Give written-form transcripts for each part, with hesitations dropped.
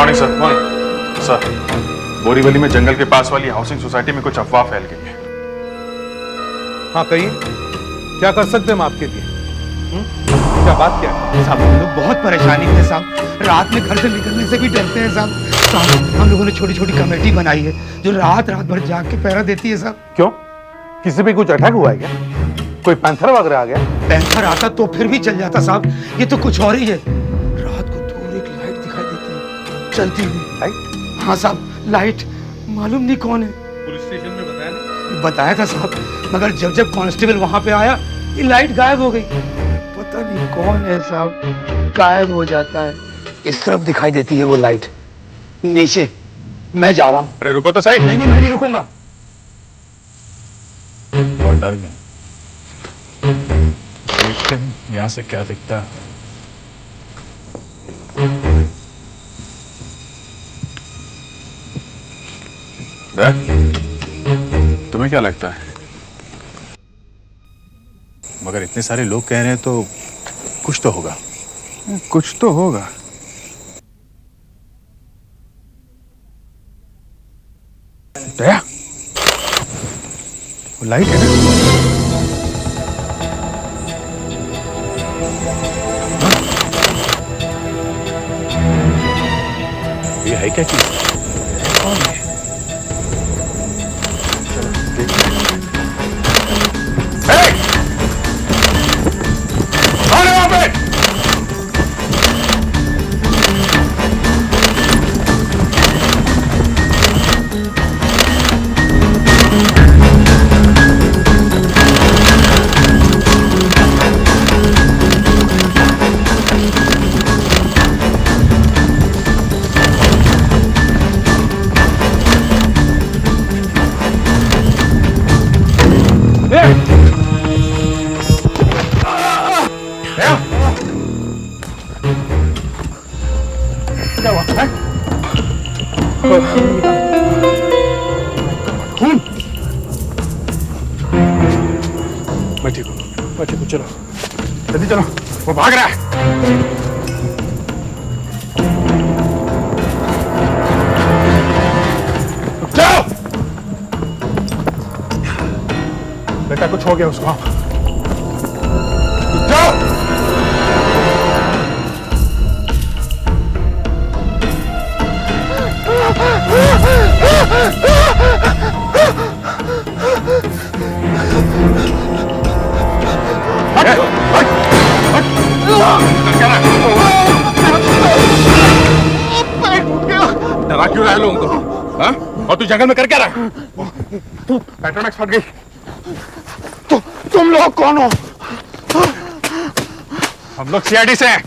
Morning sir. Morning sir, Borivali में जंगल के पास वाली हाउसिंग सोसाइटी में कुछ अफवाह फैल गई है। हाँ कहिए, क्या कर सकते हैं हम आपके लिए? क्या बात क्या है? साहब हम लोग बहुत परेशानी में साहब, रात में घर से निकलने से भी डरते हैं साहब। साहब हम लोगों ने छोटी छोटी कमेटी बनाई है जो रात रात भर जाग के पहरा देती है साहब। क्यों, किसी पे कुछ अटैक हुआ है क्या? कोई पैंथर वगैरह आ गया? पैंथर आता तो फिर भी चल जाता साहब, ये तो कुछ और ही है। रात को दूर एक लाइट दिखाई देती है चलती हुई। लाइट? हाँ साहब, लाइट मालूम नहीं कौन है। पुलिस स्टेशन में बताया नहीं? बताया था साहब, मगर जब जब कांस्टेबल वहां पे आया ये लाइट गायब हो गई। पता नहीं कौन है साहब, गायब हो जाता है। इस तरफ दिखाई देती है वो लाइट, नीचे। मैं जा रहा हूँ। अरे रुको तो सही। नहीं मैं नहीं रुकूंगा। बहुत डर गए। देखते हैं यहाँ से क्या दिखता है। तुम्हें क्या लगता है? मगर इतने सारे लोग कह रहे हैं तो कुछ तो होगा। कुछ तो होगा। दया, वो लाइट है ना? ये है क्या चीज? कौन है? चलो देखते हैं। कौन है वहां पे? क्या हुआ है? खून? मैं ठीक हूँ, चलो जल्दी चलो, वो भाग रहा है। जाओ। बेटा कुछ हो गया उसको। जाओ। डरा क्यों रहा है लोगों को? हाँ? और तू जंगल में कर क्या रहा है? पेट्रोमैक्स फट गई। तुम लोग कौन हो? हम लोग सीआईडी से हैं।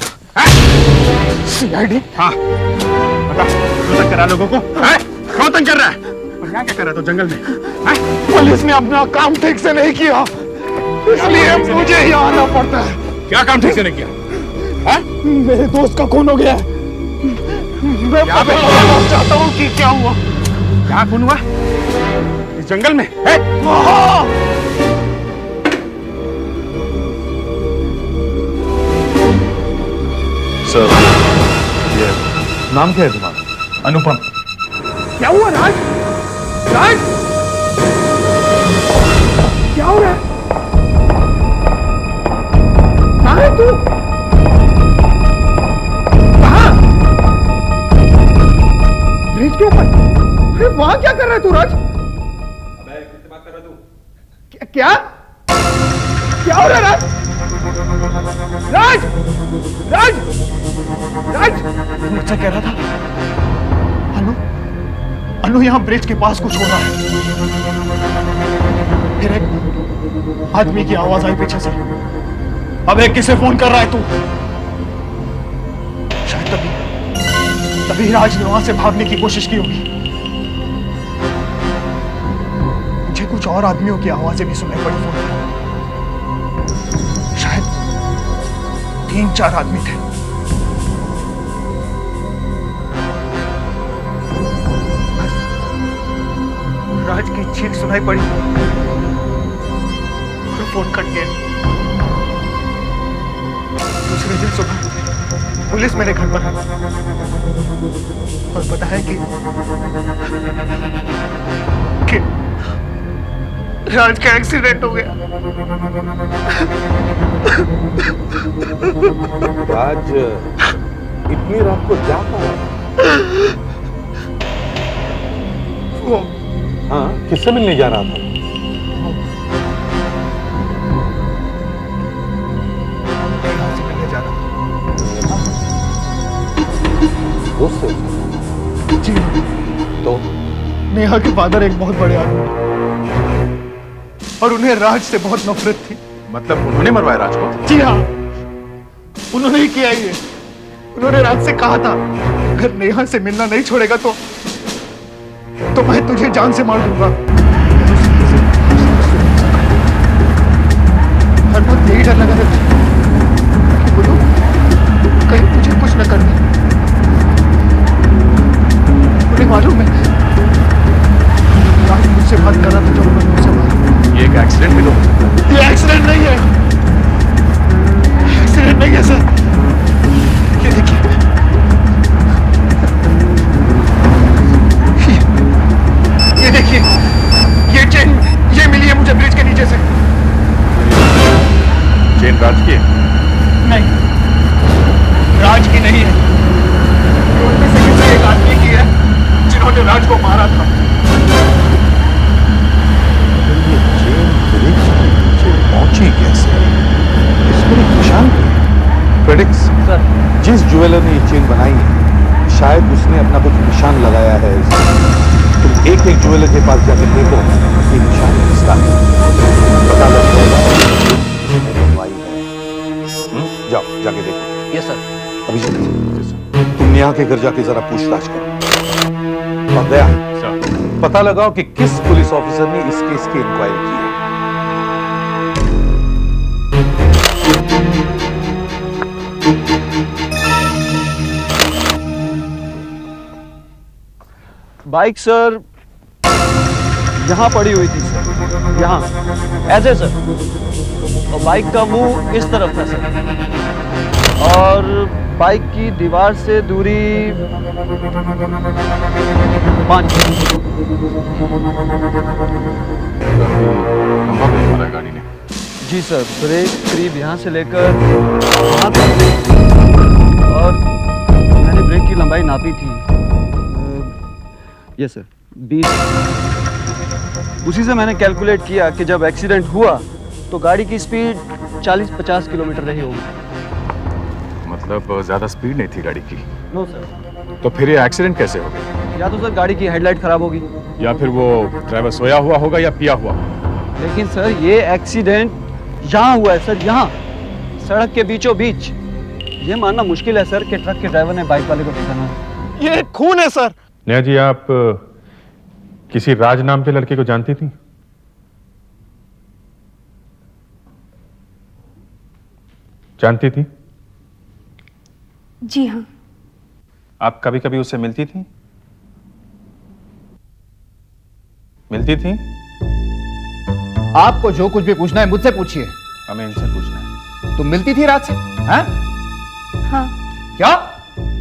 सीआईडी? हाँ बता, क्यों तंग कर रहा है लोगों को? क्यों तंग कर रहा है? और यहाँ क्या कर रहा है तू जंगल में? पुलिस ने अपना काम ठीक से नहीं किया, इसलिए मुझे ही आना पड़ता है। क्या काम ठीक से नहीं किया? मेरे दोस्त का खून हो गया है। मैं पता करना चाहता हूँ कि क्या हुआ। क्या खून हुआ? इस जंगल में? सर, ये नाम क्या है तुम्हारा? अनुपम। क्या हुआ राज? राज क्या हो रहा है? कहाँ है तू? कहाँ? ब्रिज के ऊपर? अरे वहां क्या कर रहा है तू राज? अबे किससे बात कर रहा तू? क्या क्या हो रहा है राज? राज राज राज मुझसे कह रहा था अनु, अनु यहां ब्रिज के पास कुछ हो रहा है। फिर एक आदमी की आवाज आई पीछे से। अबे किसे फोन कर रहा है तू? शायद तभी राज ने वहां से भागने की कोशिश की होगी। मुझे कुछ और आदमियों की आवाजें भी सुनाई पड़ी फोन पर। शायद 3-4 आदमी थे। राज की चीख सुनाई पड़ी और फोन कट गया। दूसरे दिन सुबह पुलिस मेरे घर पर आई। और पता है कि राज का एक्सीडेंट हो गया। राज इतनी रात को क्या कहा? वो हाँ, किससे मिलने जा रहा था? नेहा से मिलने जा रहा दोस्त से? था। जी तो नेहा के फादर एक बहुत बड़े आदमी हैं और उन्हें राज से बहुत नफरत थी। मतलब उन्होंने मरवाया राज को? जी हाँ, उन्होंने ही किया ये। उन्होंने राज से कहा था अगर नेहा से मिलना नहीं छोड़ेगा तो मैं तुझे जान से मार दूंगा। हर वक्त यही डर लगा रहता कि बोलो कहीं मुझे कुछ न कर दे। उन्हें मालूम है राज मुझसे बात कर रहा था जब उन्होंने मुझसे मारा। ये एक एक्सीडेंट भी तो हो सकता है। ये एक्सीडेंट नहीं है, एक्सीडेंट नहीं है सर। ये देखिए, ये देखिए, ये चेन ये मिली है मुझे ब्रिज के नीचे से। चेन राज की है? नहीं, राज की नहीं है। ये उनमें से किसी एक आदमी की है जिन्होंने राज को मारा था। पहुंची कैसे? इसमें एक निशान फेडिक्स सर, जिस ज्वेलर ने ये चेन बनाई है शायद उसने अपना कुछ निशान लगाया है इसमें। तुम एक एक ज्वेलर के पास जाके देखो ये निशान किसका है, पता लग जाएगा। जाओ जाके देखो। Yes sir. अभी तुम नेहा के घर जाके जरा पूछताछ करो और दया पता लगाओ कि किस पुलिस ऑफिसर ने इस केस की इंक्वायरी की है। बाइक सर यहाँ पड़ी हुई थी सर, यहाँ ऐसे सर। और बाइक का मुंह इस तरफ था सर, और बाइक की दीवार से दूरी 5 फीट। लंबा ब्रेक मारा गाड़ी ने। जी सर, ब्रेक करीब यहाँ से लेकर वहाँ तक, और मैंने ब्रेक की लंबाई नापी थी। Yes sir, 20। उसी से मैंने कैलकुलेट किया कि जब एक्सीडेंट हुआ तो गाड़ी की स्पीड 40-50 किलोमीटर रही होगी। मतलब ज्यादा स्पीड नहीं थी गाड़ी की? No sir. तो फिर ये एक्सीडेंट कैसे हो गया? या तो सर गाड़ी की हेडलाइट खराब होगी, या फिर वो ड्राइवर सोया हुआ होगा या पिया हुआ होगा। लेकिन सर ये एक्सीडेंट यहाँ हुआ है सर, यहाँ सड़क के बीचों बीच। ये मानना मुश्किल है सर कि ट्रक के ड्राइवर ने बाइक वाले को देखा ना। ये खून है सर। नेहा जी, आप किसी राज नाम के लड़के को जानती थी? जानती थी? जी हाँ। आप कभी कभी उससे मिलती थी? मिलती थी? आपको जो कुछ भी पूछना है मुझसे पूछिए। हमें इनसे पूछना है। तुम मिलती थी राज से? हाँ? हाँ। क्या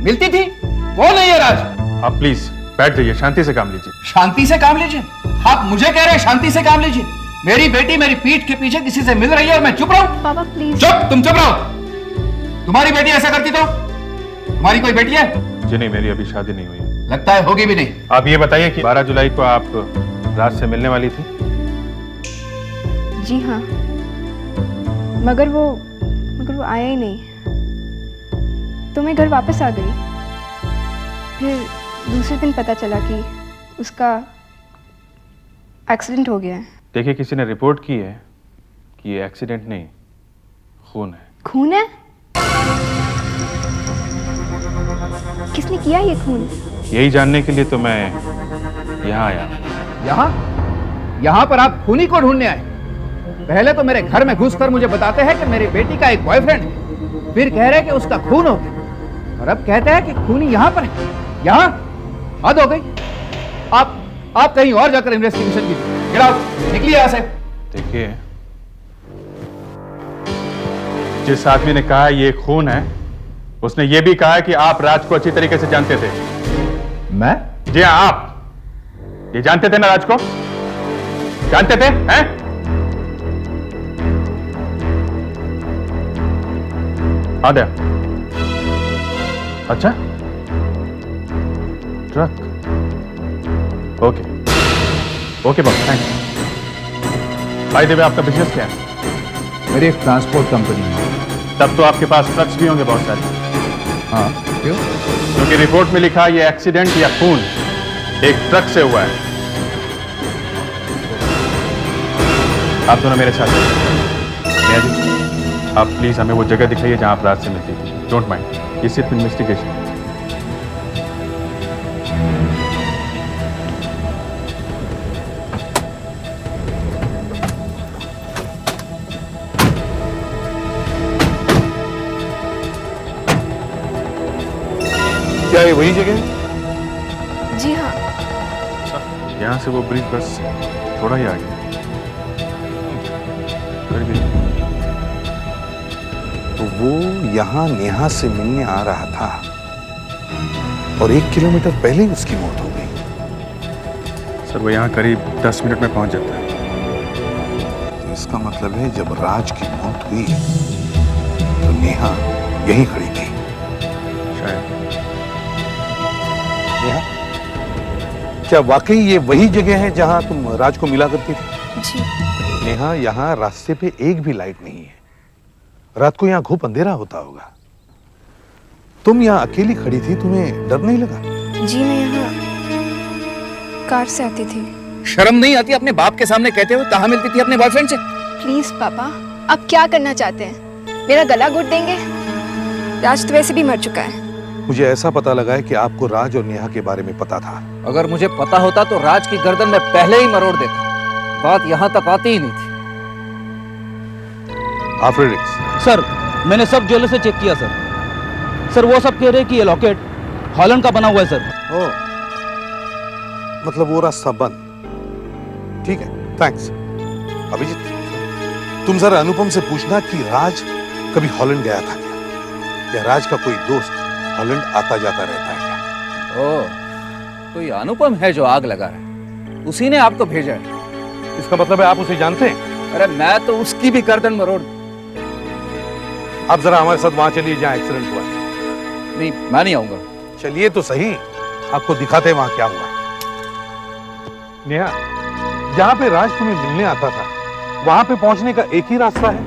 मिलती थी? कौन है ये राज? आप प्लीज बैठ जाइए, शांति से काम लीजिए। शांति से काम लीजिए? आप मुझे कह रहे हैं शांति से काम लीजिए? मेरी बेटी मेरी पीठ के पीछे किसी से मिल रही है और मैं चुप रहूं? पापा प्लीज। चुप, तुम चुप रहो। तुम्हारी बेटी ऐसा करती तो? तुम्हारी कोई बेटी है? जी नहीं, मेरी अभी शादी नहीं हुई। लगता है होगी भी नहीं। आप ये बताइए कि 12 जुलाई को आप राज से मिलने वाली थी? जी हाँ, मगर वो आया ही नहीं, तो मैं घर वापस आ गई। फिर दूसरे दिन पता चला कि उसका एक्सीडेंट हो गया है। देखिए, किसी ने रिपोर्ट की है कि ये एक्सीडेंट नहीं, खून है। खून है? किसने किया ये खून? यही जानने के लिए तो मैं यहाँ आया। यहाँ? यहाँ पर आप खूनी को ढूंढने आए? पहले तो मेरे घर में घुसकर मुझे बताते हैं कि मेरी बेटी का एक बॉयफ्रेंड है, फिर कह रहे हैं कि उसका खून हो गया, और अब कहते हैं कि खूनी यहाँ पर है। यहाँ? हद हो गई। आप कहीं और जाकर इन्वेस्टिगेशन कीजिए। गेट आउट, निकलिए यहाँ से। देखिए, जिस आदमी ने कहा ये खून है, उसने ये भी कहा कि आप राज को अच्छी तरीके से जानते थे। मैं? जी हाँ, आप ये जानते थे ना राज को? जानते थे हैं? हाँ दे। अच्छा, truck. Okay okay boss, thanks. भाई देवे, आपका बिजनेस क्या है? मेरी एक ट्रांसपोर्ट कंपनी है। तब तो आपके पास ट्रक्स भी होंगे बहुत सारे। हाँ, क्यों? क्योंकि रिपोर्ट में लिखा ये एक्सीडेंट या खून एक ट्रक से हुआ है। आप दोनों मेरे साथ हैं। नेहा जी, आप प्लीज हमें वो जगह दिखाइए जहां आप रात से मिलती थी। डोंट माइंड, ये सिर्फ इन्वेस्टिगेशन। क्या ये वही जगह है? जी हाँ। यहां से वो ब्रिज बस थोड़ा ही आगे। तो वो यहां नेहा से मिलने आ रहा था और 1 किलोमीटर पहले ही उसकी मौत हो गई। सर वो यहाँ करीब 10 मिनट में पहुंच जाता है। तो इसका मतलब है जब राज की मौत हुई तो नेहा यहीं खड़ी थी। शायद। नेहा, क्या वाकई ये वही जगह है जहां तुम राज को मिला करती थी? जी। नेहा, यहाँ रास्ते पे एक भी लाइट नहीं है। रात को यहाँ घुप अंधेरा होता होगा। तुम यहाँ अकेली खड़ी थी, तुम्हें डर नहीं लगा? जी मैं यहाँ कार से आती थी। शर्म नहीं आती अपने बाप के सामने कहते हुए कहाँ मिलती थी अपने बॉयफ्रेंड से? प्लीज पापा, आप क्या करना चाहते हैं? मेरा गला घोट देंगे? राज तो वैसे भी मर चुका है। मुझे ऐसा पता लगा है कि आपको राज और नेहा के बारे में पता था। अगर मुझे पता होता तो राज की गर्दन में पहले ही मरोड़ देता। बात यहाँ तक आती ही नहीं थी। आफ्रेडिक्स, सर मैंने सब ज्वेलर से चेक किया सर। सर वो सब कह रहे हैं कि ये लॉकेट हॉलैंड का बना हुआ है सर। ओ, मतलब वो रास्ता बंद। ठीक है, थैंक्स। अभिजीत, तुम जरा अनुपम से पूछना कि राज कभी हॉलैंड गया था क्या, या राज का कोई दोस्त हॉलैंड आता जाता रहता है क्या? ओह, तो ये अनुपम है जो आग लगा है, उसी ने आपको भेजा है। इसका मतलब है आप उसे जानते हैं? अरे मैं तो उसकी भी गर्दन मरोड़। आप जरा हमारे साथ वहां चलिए जहां एक्सीडेंट हुआ है। नहीं, मैं नहीं आऊंगा। चलिए तो सही, आपको दिखाते हैं वहां क्या हुआ। नेहा, जहां पे राज तुम्हें मिलने आता था वहां पे पहुंचने का एक ही रास्ता है?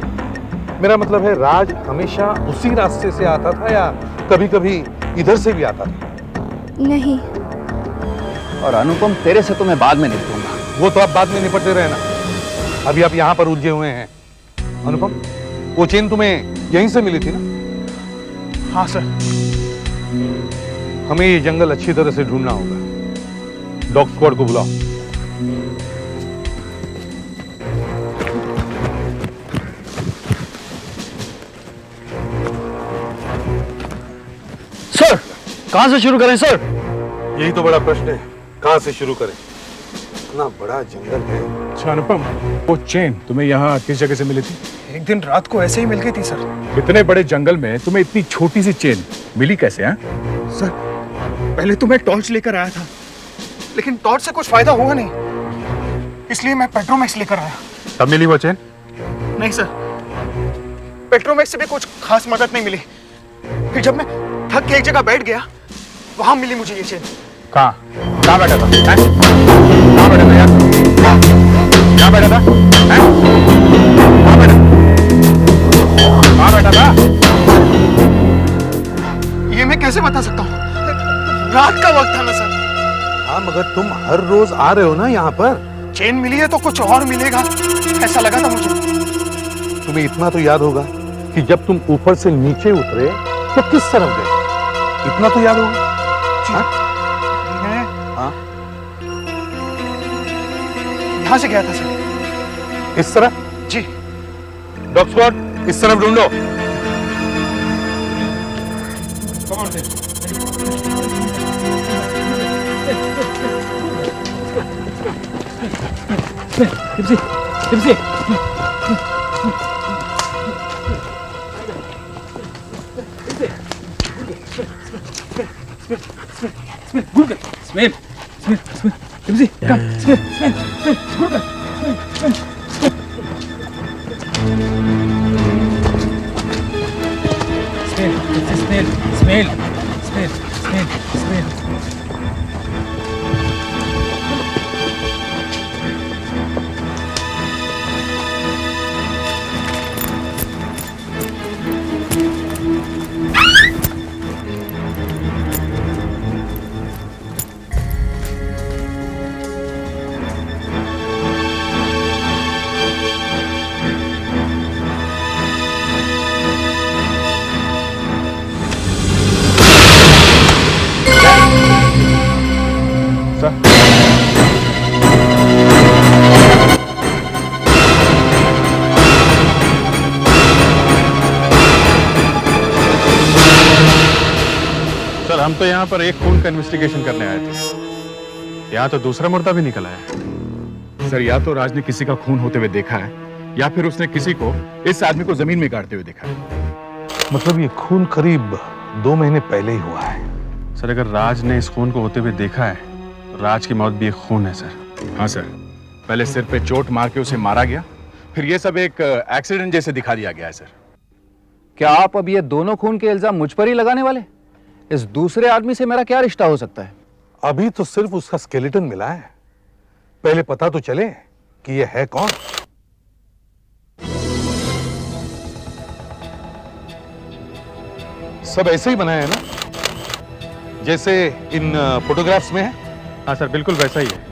मेरा मतलब है राज हमेशा उसी रास्ते से आता था या कभी कभी इधर से भी आता था? नहीं। और अनुपम तेरे से तो मैं बाद में निपटूंगा। वो तो आप बाद में निपटते रहे ना, अभी आप यहां पर उलझे हुए हैं। अनुपम, वो चेन तुम्हें यहीं से मिली थी ना? हाँ सर। हमें ये जंगल अच्छी तरह से ढूंढना होगा। डॉग स्क्वाड को बुलाओ। सर कहां से शुरू करें सर? यही तो बड़ा प्रश्न है, कहां से शुरू करें? इतना बड़ा जंगल है। अच्छा अनुपम, वो चेन तुम्हें यहाँ किस जगह से मिली थी? एक दिन रात को ऐसे ही मिल गई थी सर। इतने बड़े जंगल में तुम्हें इतनी छोटी सी चेन मिली कैसे? हाँ, सर पहले तो मैं टॉर्च लेकर आया था, लेकिन टॉर्च से कुछ फायदा हुआ नहीं, इसलिए मैं पेट्रोमैक्स लेकर आया। तब मिली वो चेन? नहीं सर, पेट्रोमैक्स से भी कुछ खास मदद नहीं मिली। फिर जब मैं थक के एक जगह बैठ गया, वहां मिली मुझे ये चेन। कहाँ कहाँ बैठा था? हैं? कहाँ बैठा था यार? कहाँ बैठा था? हैं? कहाँ बैठा? कहाँ बैठा था? ये मैं कैसे बता सकता हूँ? रात का वक्त था ना सर। हाँ, मगर तुम हर रोज आ रहे हो ना यहाँ पर। चेन मिली है तो कुछ और मिलेगा, ऐसा लगा था मुझे। तुम्हें इतना तो याद होगा कि जब तुम ऊपर से नीचे उतरे तो किस तरफ गए? इतना तो याद होगा। हाँ? मैं हाँ? यहाँ से गया था सर। इस तरफ? जी। डॉग स्क्वाड, इस तरफ ढूंढो। Smell smell smell Timsy come smell smell smell good smell smell smell smell smell smell sir हम तो यहाँ पर एक खून का इन्वेस्टिगेशन करने आए थे। यहाँ तो दूसरा मुर्दा भी निकल आया। सर या तो राज ने किसी का खून होते हुए देखा है या फिर उसने किसी को इस आदमी को जमीन में गाड़ते हुए देखा है। मतलब ये खून करीब 2 महीने पहले ही हुआ है। सर अगर राज ने इस खून को होते हुए देखा है तो राज की मौत भी एक खून है सर। हाँ सर, पहले सिर पे चोट मार के उसे मारा गया, फिर ये सब एक एक्सीडेंट जैसे दिखा दिया गया है सर। क्या आप अब ये दोनों खून के इल्जाम मुझ पर ही लगाने वाले? इस दूसरे आदमी से मेरा क्या रिश्ता हो सकता है? अभी तो सिर्फ उसका स्केलेटन मिला है, पहले पता तो चले कि ये है कौन। सब ऐसे ही बनाया है ना जैसे इन फोटोग्राफ्स में है? हाँ सर बिल्कुल वैसा ही है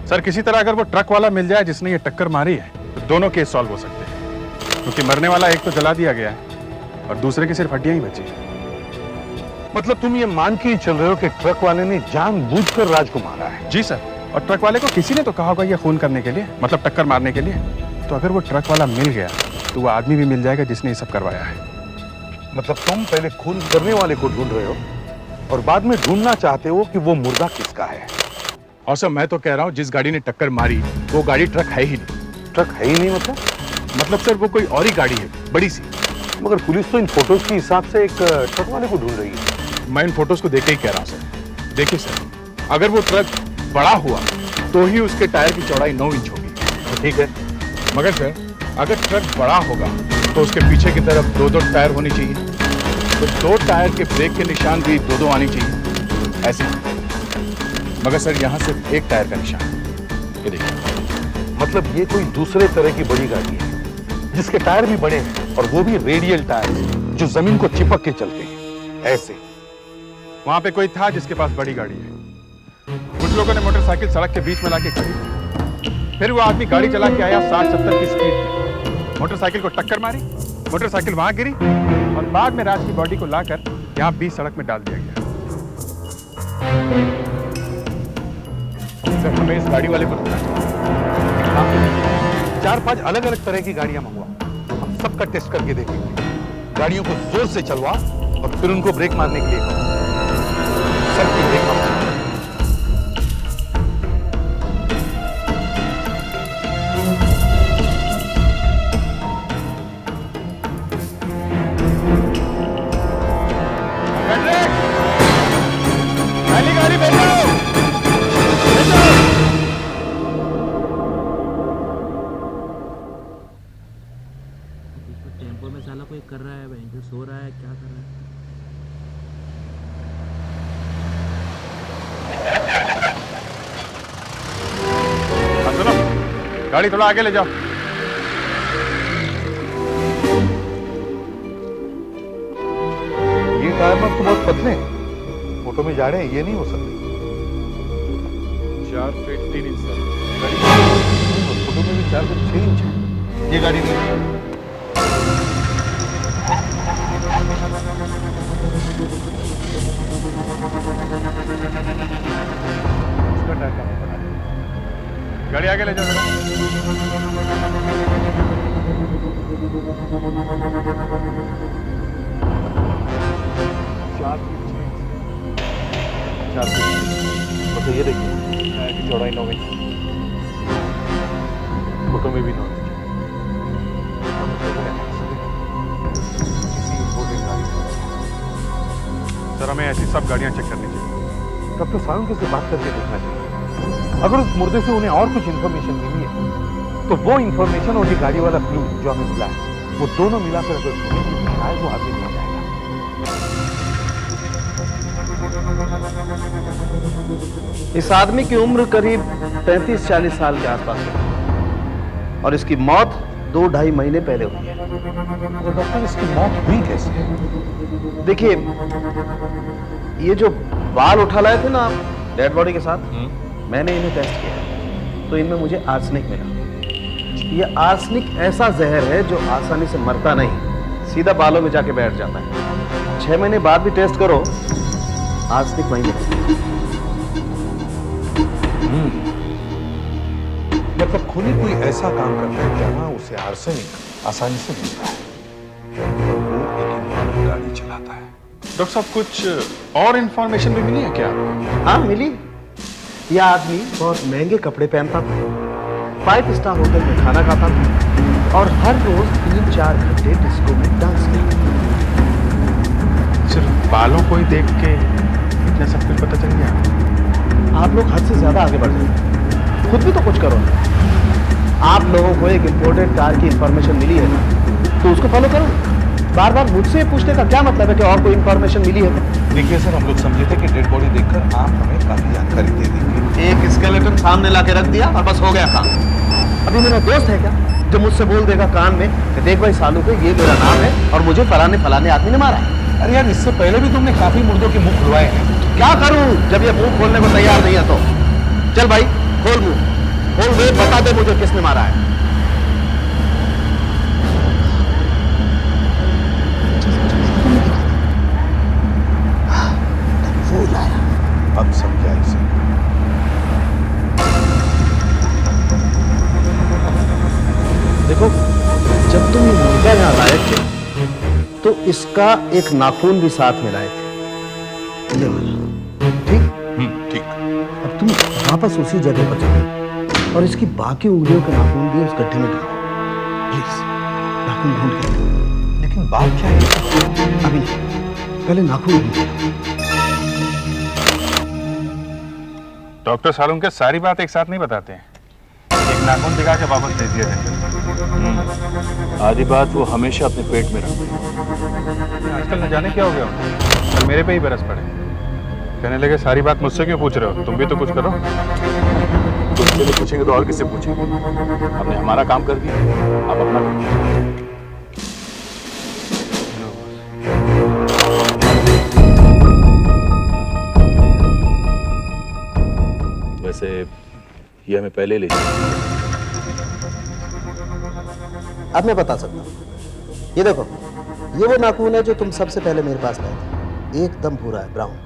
सर। किसी तरह अगर वो ट्रक वाला मिल जाए जिसने ये टक्कर मारी है तो दोनों केस सॉल्व हो सकते हैं, क्योंकि मरने वाला एक तो जला दिया गया है और दूसरे की सिर्फ हड्डियां ही बची हैं। मतलब तुम ये मान के ही चल रहे हो कि ट्रक वाले ने जानबूझकर राज को मारा है? जी सर, और ट्रक वाले को किसी ने तो कहा होगा ये खून करने के लिए, मतलब टक्कर मारने के लिए। तो अगर वो ट्रक वाला मिल गया तो वो आदमी भी मिल जाएगा जिसने ये सब करवाया है। मतलब तुम पहले खून करने वाले को ढूंढ रहे हो और बाद में ढूंढना चाहते हो कि वो मुर्दा किसका है। और सर मैं तो कह रहा हूँ जिस गाड़ी ने टक्कर मारी वो गाड़ी ट्रक है ही नहीं। ट्रक है ही नहीं मतलब सर वो कोई और ही गाड़ी है, बड़ी सी। मगर पुलिस तो इन फोटोज के हिसाब से एक ट्रक वाले को ढूंढ रही है। मैं इन फोटोज को देख के ही कह रहा हूँ सर। देखिए सर, अगर वो ट्रक बड़ा हुआ तो ही उसके टायर की चौड़ाई 9 इंच होगी। ठीक है, मगर सर अगर ट्रक बड़ा होगा तो उसके पीछे की तरफ 2-2 टायर होनी चाहिए, तो 2 टायर के ब्रेक के निशान भी 2-2 आनी चाहिए ऐसे। मगर सर यहाँ सिर्फ एक टायर का निशान, ये देखिए। मतलब ये कोई दूसरे तरह की बड़ी गाड़ी है जिसके टायर भी बड़े हैं और वो भी रेडियल टायर जो जमीन को चिपक के चलते हैं ऐसे। वहां पे कोई था जिसके पास बड़ी गाड़ी है। कुछ लोगों ने मोटरसाइकिल सड़क के बीच में लाके खड़ी की। फिर वो आदमी गाड़ी चला के आया 60-70 की स्पीड में, मोटरसाइकिल को टक्कर मारी, मोटरसाइकिल वहां गिरी और बाद में राज की बॉडी को लाकर यहाँ बीच सड़क में डाल दिया गया। सर हमें इस गाड़ी वाले को ढूंढना चाहिए। 4-5 अलग-अलग तरह की गाड़ियां मंगवा, हम सबका टेस्ट करके देखेंगे। गाड़ियों को जोर से चलवा और फिर उनको ब्रेक मारने के लिए कहो। सबकी ब्रेक मारना। पहली गाड़ी भेजो। टेम्पो में साला कोई कर रहा है, बहन जो सो रहा है, क्या कर रहा है? सुनो, गाड़ी थोड़ा आगे ले जाओ। ये टायर में तो बहुत पतले हैं, फोटो में जा रहे हैं, ये नहीं हो सकते। 4 फीट 3 इंच सर। फोटो में भी 4 फीट 6 इंच है। ये गाड़ी नहीं। गाड़ी आगे ले जाओ। तो ये देखिए चौड़ाई 9 इंच, फोटो में भी 9 इंच। किसी इम्पोर्टेंट गाड़ी सर हमें ऐसी सब गाड़ियां चेक करनी चाहिए। डॉक्टर सालुंके से बात करके देखना चाहिए। अगर उस मुर्दे से उन्हें और कुछ इन्फॉर्मेशन मिली है तो वो इन्फॉर्मेशन और ये गाड़ी वाला क्लू जो हमें मिला है वो दोनों मिलाकर अगर ढूंढेंगे तो शायद वो आगे मिल जाएगा। इस आदमी की उम्र करीब 35-40 साल के आसपास है और इसकी मौत 2-2.5 महीने पहले हुई है। तो डॉक्टर इसकी मौत हुई कैसे? देखिए, ये जो बाल उठा लाए थे ना आप डेड बॉडी के साथ, मैंने इन्हें टेस्ट किया तो इनमें मुझे आर्सेनिक मिला। ये आर्सेनिक ऐसा जहर है जो आसानी से मरता नहीं, सीधा बालों में जाके बैठ जाता है। 6 महीने बाद भी टेस्ट करो, आर्सेनिक वहीं मिलता है। मतलब खूनी कोई ऐसा काम करता है जहां उसे आर्सेनिक आसानी से मिलता है और वो एक गाड़ी चलाता है। डॉक्टर साहब कुछ और इंफॉर्मेशन भी मिली है क्या? हाँ मिली। यह आदमी बहुत महंगे कपड़े पहनता था, 5 स्टार होटल में खाना खाता था और हर रोज 3-4 घंटे डिस्को में डांस करता था। सिर्फ बालों को ही देख के इतना सब कुछ पता चल गया? आप लोग हद से ज्यादा आगे बढ़ जाए, खुद भी तो कुछ करो। आप लोगों को एक इंपोर्टेड कार की इंफॉर्मेशन मिली है तो उसको फॉलो करो। बार बार मुझसे पूछने का क्या मतलब है कि और कोई इंफॉर्मेशन मिली है? देखिए सर, हम लोग समझे थे कि डेड बॉडी देखकर आप हमें काफी जानकारी दे देंगे। एक स्केलेटन सामने लाके रख दिया और बस हो गया काम। अभी मेरा दोस्त है क्या जो मुझसे बोल देगा कान में कि देख भाई सालुंके, ये मेरा नाम है और मुझे फलाने आदमी ने मारा है। अरे यार, इससे पहले भी तुमने काफी मुर्दों के मुंह खुलवाए हैं। क्या करूं जब ये मुंह खोलने को तैयार नहीं है तो? चल भाई खोल मुंह, खोल दे, बता दे मुझे किसने मारा है। अब समझा इसे। देखो, जब तुम ये मुर्गा यहां लाए थे तो इसका एक नाखून भी साथ में लाए थे, ये वाला। ठीक? ठीक। अब तुम वापस उसी जगह पर जाओ और इसकी बाकी उंगलियों के नाखून भी उस गड्ढे में डालो। प्लीज नाखून ढूंढ के। लेकिन बात क्या है? अभी नहीं, पहले नाखून ढूंढ के। डॉक्टर सालुंके सारी बात एक साथ नहीं बताते हैं, एक नाखून दिखा के वापस भेज दिया जंगल। आधी बात वो हमेशा अपने पेट में रखते हैं। आजकल न जाने क्या हो गया उन्हें, कल मेरे पे ही बरस पड़े, कहने लगे सारी बात मुझसे क्यों पूछ रहे हो, तुम भी तो कुछ करो। तुमसे नहीं पूछेंगे तो और किससे पूछेंगे? हमने हमारा काम कर दिया, आप अपना करो। वैसे ये हमें पहले ले जाए। अब मैं बता सकता हूँ। ये देखो, ये वो नाखून है जो तुम सबसे पहले मेरे पास लाए थे, एकदम भूरा है, ब्राउन।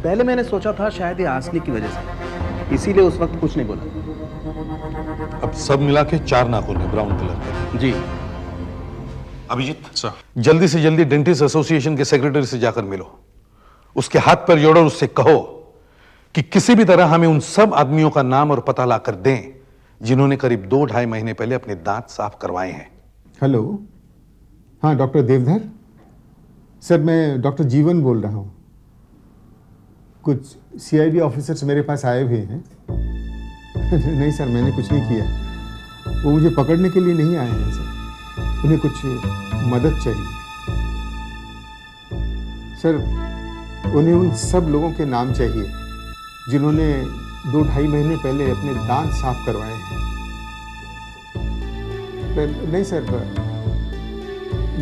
पहले मैंने सोचा था शायद ये आर्सेनिक की वजह से, इसीलिए उस वक्त कुछ नहीं बोला। अब सब मिला के 4 नाखून है ब्राउन कलर के। जी। अभिजीत सर, जल्दी से जल्दी डेंटिस्ट एसोसिएशन के सेक्रेटरी से जाकर मिलो, उसके हाथ पर जोड़ो, उससे कहो कि किसी भी तरह हमें उन सब आदमियों का नाम और पता ला कर दें जिन्होंने करीब 2-2.5 महीने पहले अपने दांत साफ करवाए हैं। हेलो, हाँ डॉक्टर देवधर सर, मैं डॉक्टर जीवन बोल रहा हूँ। कुछ सीआईडी ऑफिसर्स मेरे पास आए हुए हैं। नहीं सर, मैंने कुछ नहीं किया, वो मुझे पकड़ने के लिए नहीं आए हैं सर, उन्हें कुछ मदद चाहिए सर। उन्हें उन सब लोगों के नाम चाहिए जिन्होंने 2-2.5 महीने पहले अपने दांत साफ करवाए हैं। नहीं सर,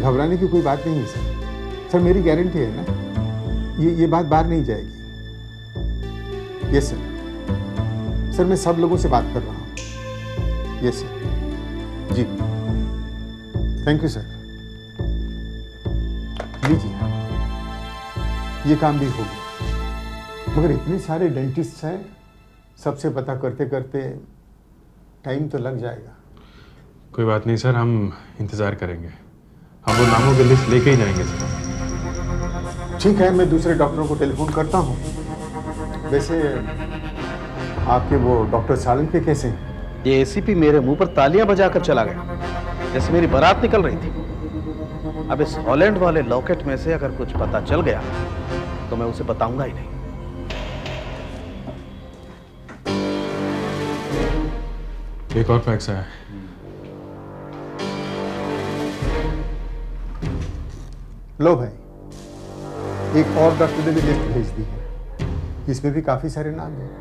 घबराने की कोई बात नहीं है सर। सर मेरी गारंटी है ना, ये बात बाहर नहीं जाएगी। Yes sir. सर मैं सब लोगों से बात कर रहा हूँ। Yes sir. जी थैंक यू सर। लीजिए, ये काम भी हो गया। मगर इतने सारे डेंटिस्ट हैं, सबसे पता करते करते टाइम तो लग जाएगा। कोई बात नहीं सर, हम इंतजार करेंगे, हम वो नामों की लिस्ट लेके ही जाएंगे सर। ठीक है, मैं दूसरे डॉक्टरों को टेलीफोन करता हूँ। वैसे आपके वो डॉक्टर सालुंके कैसे हैं? ये एसीपी मेरे मुंह पर तालियां बजाकर चला गया जैसे मेरी बारात निकल रही थी। अब इस हॉलैंड वाले लॉकेट में से अगर कुछ पता चल गया तो मैं उसे बताऊंगा ही नहीं। एक और फैक्स है। लो भाई, एक और डॉक्टर ने भी लिस्ट भेज दी है, इसमें भी काफी सारे नाम हैं।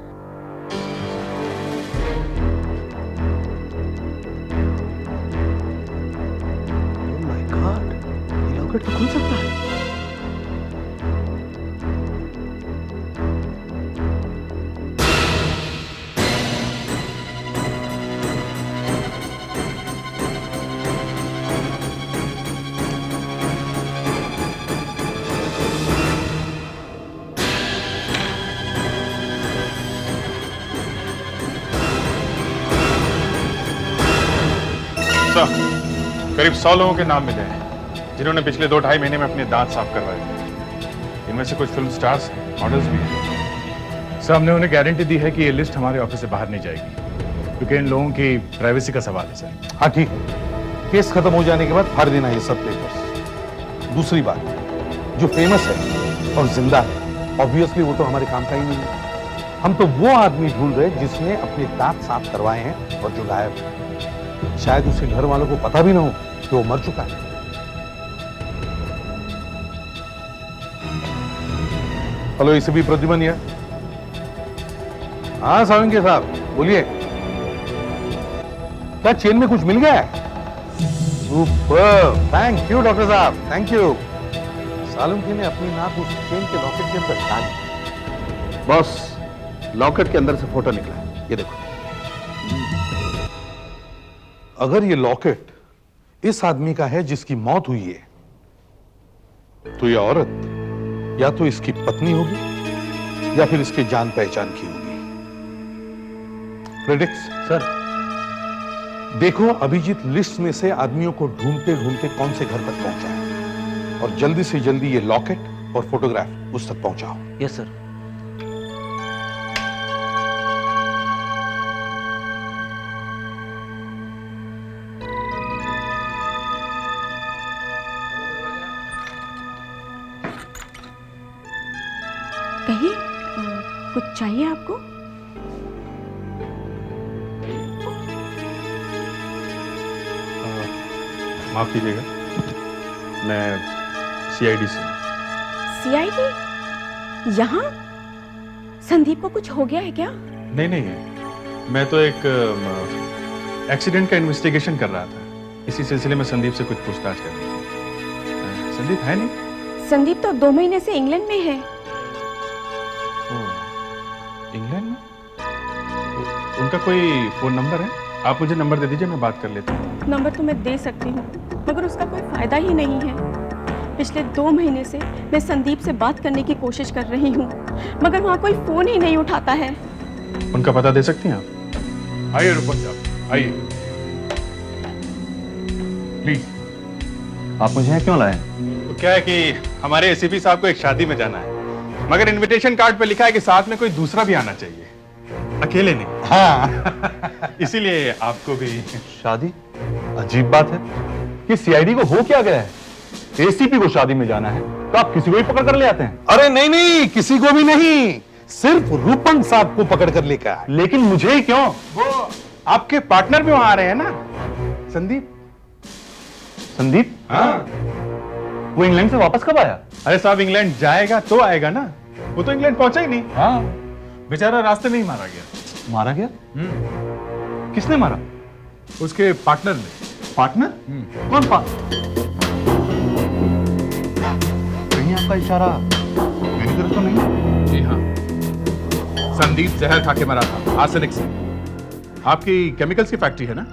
ओह माय गॉड, ये लॉकेट तो खुल सकता है। करीब 100 लोगों के नाम मिले हैं जिन्होंने पिछले 2-2.5 महीने में अपने दांत साफ करवाए थे। इनमें से कुछ फिल्म स्टार्स हैं, मॉडल्स भी हैं। सर, हमने उन्हें गारंटी दी है कि ये लिस्ट हमारे ऑफिस से बाहर नहीं जाएगी, क्योंकि इन लोगों की प्राइवेसी का सवाल है सर। हाँ ठीक है, केस खत्म हो जाने के बाद फाड़ देना ये सब पेपर्स। दूसरी बात, जो फेमस है और जिंदा है, ऑब्वियसली वो तो हमारे काम का ही नहीं है। हम तो वो आदमी ढूंढ रहे जिसने अपने दांत साफ करवाए हैं और जो गायब है। शायद उसके घर वालों को पता भी ना हो कि वो मर चुका है। हेलो, इसे भी प्रद्युमन है। हाँ सावंगी साहब, बोलिए। क्या चेन में कुछ मिल गया है? सुपर, थैंक यू डॉक्टर साहब, थैंक यू। सालुंकी ने अपनी नाक उस चेन के लॉकेट के अंदर डाली। बॉस, लॉकेट के अंदर से फोटो निकला है, ये देखो। अगर ये लॉकेट इस आदमी का है जिसकी मौत हुई है, तो ये औरत या तो इसकी पत्नी होगी या फिर इसके जान पहचान की होगी। प्रेडिक्स सर, देखो अभिजीत लिस्ट में से आदमियों को ढूंढते ढूंढते कौन से घर तक पहुंचा है, और जल्दी से जल्दी ये लॉकेट और फोटोग्राफ उस तक पहुंचाओ। Yes sir. कहिए, कुछ चाहिए आपको? माफ कीजिएगा, मैं सीआईडी से। सीआईडी? यहाँ? संदीप को कुछ हो गया है क्या? नहीं नहीं, मैं तो एक एक्सीडेंट का इन्वेस्टिगेशन कर रहा था। इसी सिलसिले में संदीप से कुछ पूछताछ करनी थी। संदीप है नहीं? संदीप तो 2 महीने से इंग्लैंड में है। इंग्लैंड में? उनका कोई फोन नंबर है? आप मुझे नंबर दे दीजिए, मैं बात कर लेता हूँ। नंबर तो मैं दे सकती हूँ, मगर उसका कोई फायदा ही नहीं है। पिछले 2 महीने से मैं संदीप से बात करने की कोशिश कर रही हूँ, मगर वहाँ कोई फोन ही नहीं उठाता है। उनका पता दे सकती हैं आप? आइए रूपन साहब, आइए प्लीज। आप मुझे यहाँ क्यों लाए? तो क्या है कि हमारे एसीपी साहब को एक शादी में जाना है, मगर इनविटेशन कार्ड पे लिखा है कि साथ में कोई दूसरा भी आना चाहिए, अकेले नहीं। हाँ इसीलिए आपको भी। शादी? अजीब बात है कि सीआईडी को हो क्या गया है? एसीपी को शादी में जाना है तो आप किसी को भी पकड़ कर ले आते हैं। अरे नहीं नहीं, किसी को भी नहीं, सिर्फ रूपन साहब को पकड़ कर लेकर आए। लेकिन मुझे ही क्यों? वो आपके पार्टनर भी वहां आ रहे हैं ना, संदीप। संदीप? हाँ। वो इंग्लैंड से वापस कब आया? अरे साहब, इंग्लैंड जाएगा तो आएगा ना, वो तो इंग्लैंड पहुंचा ही नहीं। हाँ, बेचारा रास्ते में ही मारा गया। मारा गया? किसने मारा? उसके पार्टनर ने। पार्टनर? कौन पार्टनर? कहीं आपका इशारा मेरी तरफ तो नहीं? जी हाँ, संदीप जहर खा के मरा था, आर्सेनिक से। आपकी केमिकल्स की फैक्ट्री है ना,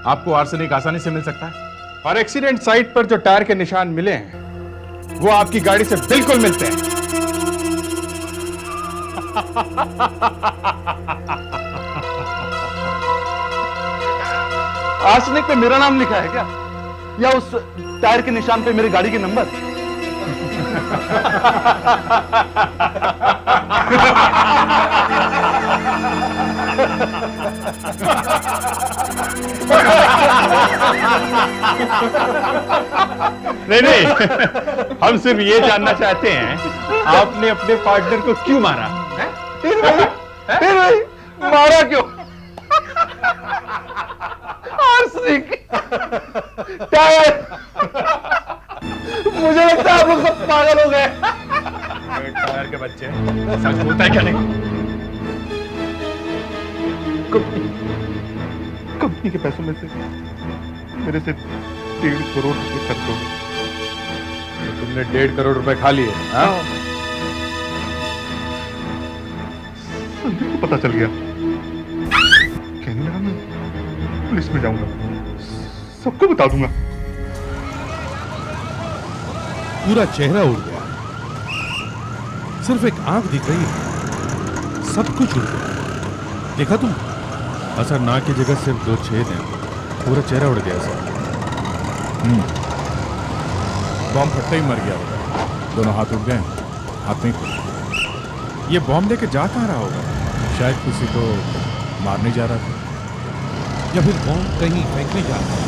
आपको आर्सेनिक आसानी से मिल सकता है। और एक्सीडेंट साइट पर जो टायर के निशान मिले हैं वो आपकी गाड़ी से बिल्कुल मिलते हैं। आर्सेनिक पे मेरा नाम लिखा है क्या, या उस टायर के निशान पे मेरी गाड़ी के नंबर? नहीं नहीं, हम सिर्फ ये जानना चाहते हैं आपने अपने पार्टनर को क्यों मारा? फिर वही मारा क्यों? Arsenic tyre. मुझे लगता है आप लोग सब पागल हो गए। टायर के बच्चे, सच बोलता है क्या नहीं? कंपनी के पैसों में से मेरे से 1.5 करोड़ रुपए खर्च हो गए। तो तुमने 1.5 करोड़ रुपए खा लिए? हाँ? संदीप को पता चल गया, कहने लगा मैं पुलिस में जाऊंगा, सबको बता दूंगा। पूरा चेहरा उड़ गया, सिर्फ एक आंख दिख रही है, सब कुछ उड़ गया। देखा तुम? असर नाक की जगह सिर्फ 2 छेद हैं, पूरा चेहरा उड़ गया सर। बॉम्ब फटते ही मर गया होगा, दोनों हाथ उठ गए, हाथ नहीं खुले। ये बॉम्ब लेके जा कहाँ रहा होगा? शायद किसी को मारने जा रहा था, या फिर बॉम्ब कहीं फेंकने जा रहा है।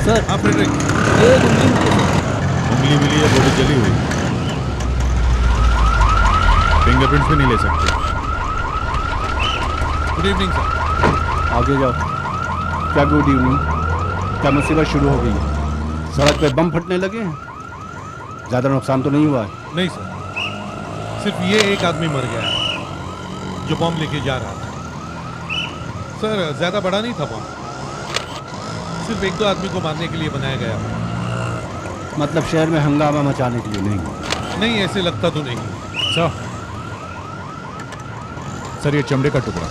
सर हाँ फ्रेडरिक, एक उंगली मिली है, बॉडी जली हुई, फिंगरप्रिंट्स भी नहीं ले सकते। Good evening sir. आगे जाओ। क्या गुड इवनिंग? क्या मुसीबत शुरू हो गई? सड़क पे बम फटने लगे हैं? ज्यादा नुकसान तो नहीं हुआ है? नहीं सर, सिर्फ ये एक आदमी मर गया है जो बॉम्ब लेके जा रहा था। सर ज्यादा बड़ा नहीं था बॉम्ब, सिर्फ 1-2 आदमी को मारने के लिए बनाया गया। मतलब शहर में हंगामा मचाने के लिए नहीं? नहीं, ऐसे लगता तो नहीं। सर ये चमड़े का टुकड़ा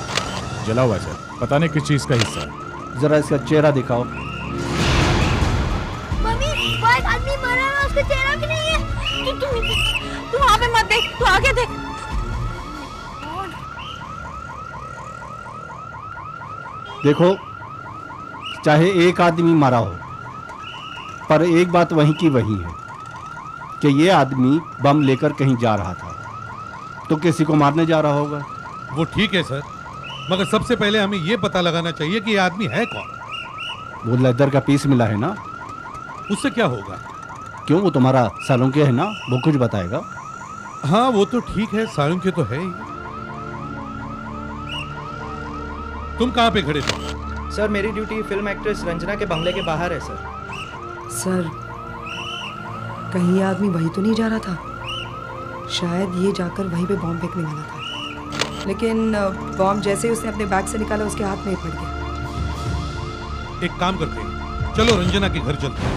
जला हुआ है सर, पता नहीं किस चीज का हिस्सा है। जरा इसका चेहरा दिखाओ। मम्मी, वो एक आदमी मर रहा है, उसका चेहरा भी नहीं है। तू वहां पे मत देख, तू आगे देख। देखो, चाहे एक आदमी मरा हो, पर एक बात वहीं की वही है कि ये आदमी बम लेकर कहीं जा रहा था, तो किसी को मारने जा रहा होगा। वो ठीक है सर, मगर सबसे पहले हमें ये पता लगाना चाहिए कि ये आदमी है कौन। वो लेदर का पीस मिला है ना, उससे क्या होगा? क्यों, वो तुम्हारा सालों के है ना, वो कुछ बताएगा। हाँ वो तो ठीक है, सालों के तो है ही। तुम कहाँ पे खड़े थे? सर मेरी ड्यूटी फिल्म एक्ट्रेस रंजना के बंगले के बाहर है सर। सर कहीं ये आदमी वहीं तो नहीं जा रहा था? शायद ये जाकर वहीं पे बॉम्ब फेंकने वाला था, लेकिन बॉम्ब जैसे ही उसने अपने बैग से निकाला उसके हाथ में ही पड़ गया। एक काम करते हैं, चलो रंजना के घर चलते हैं।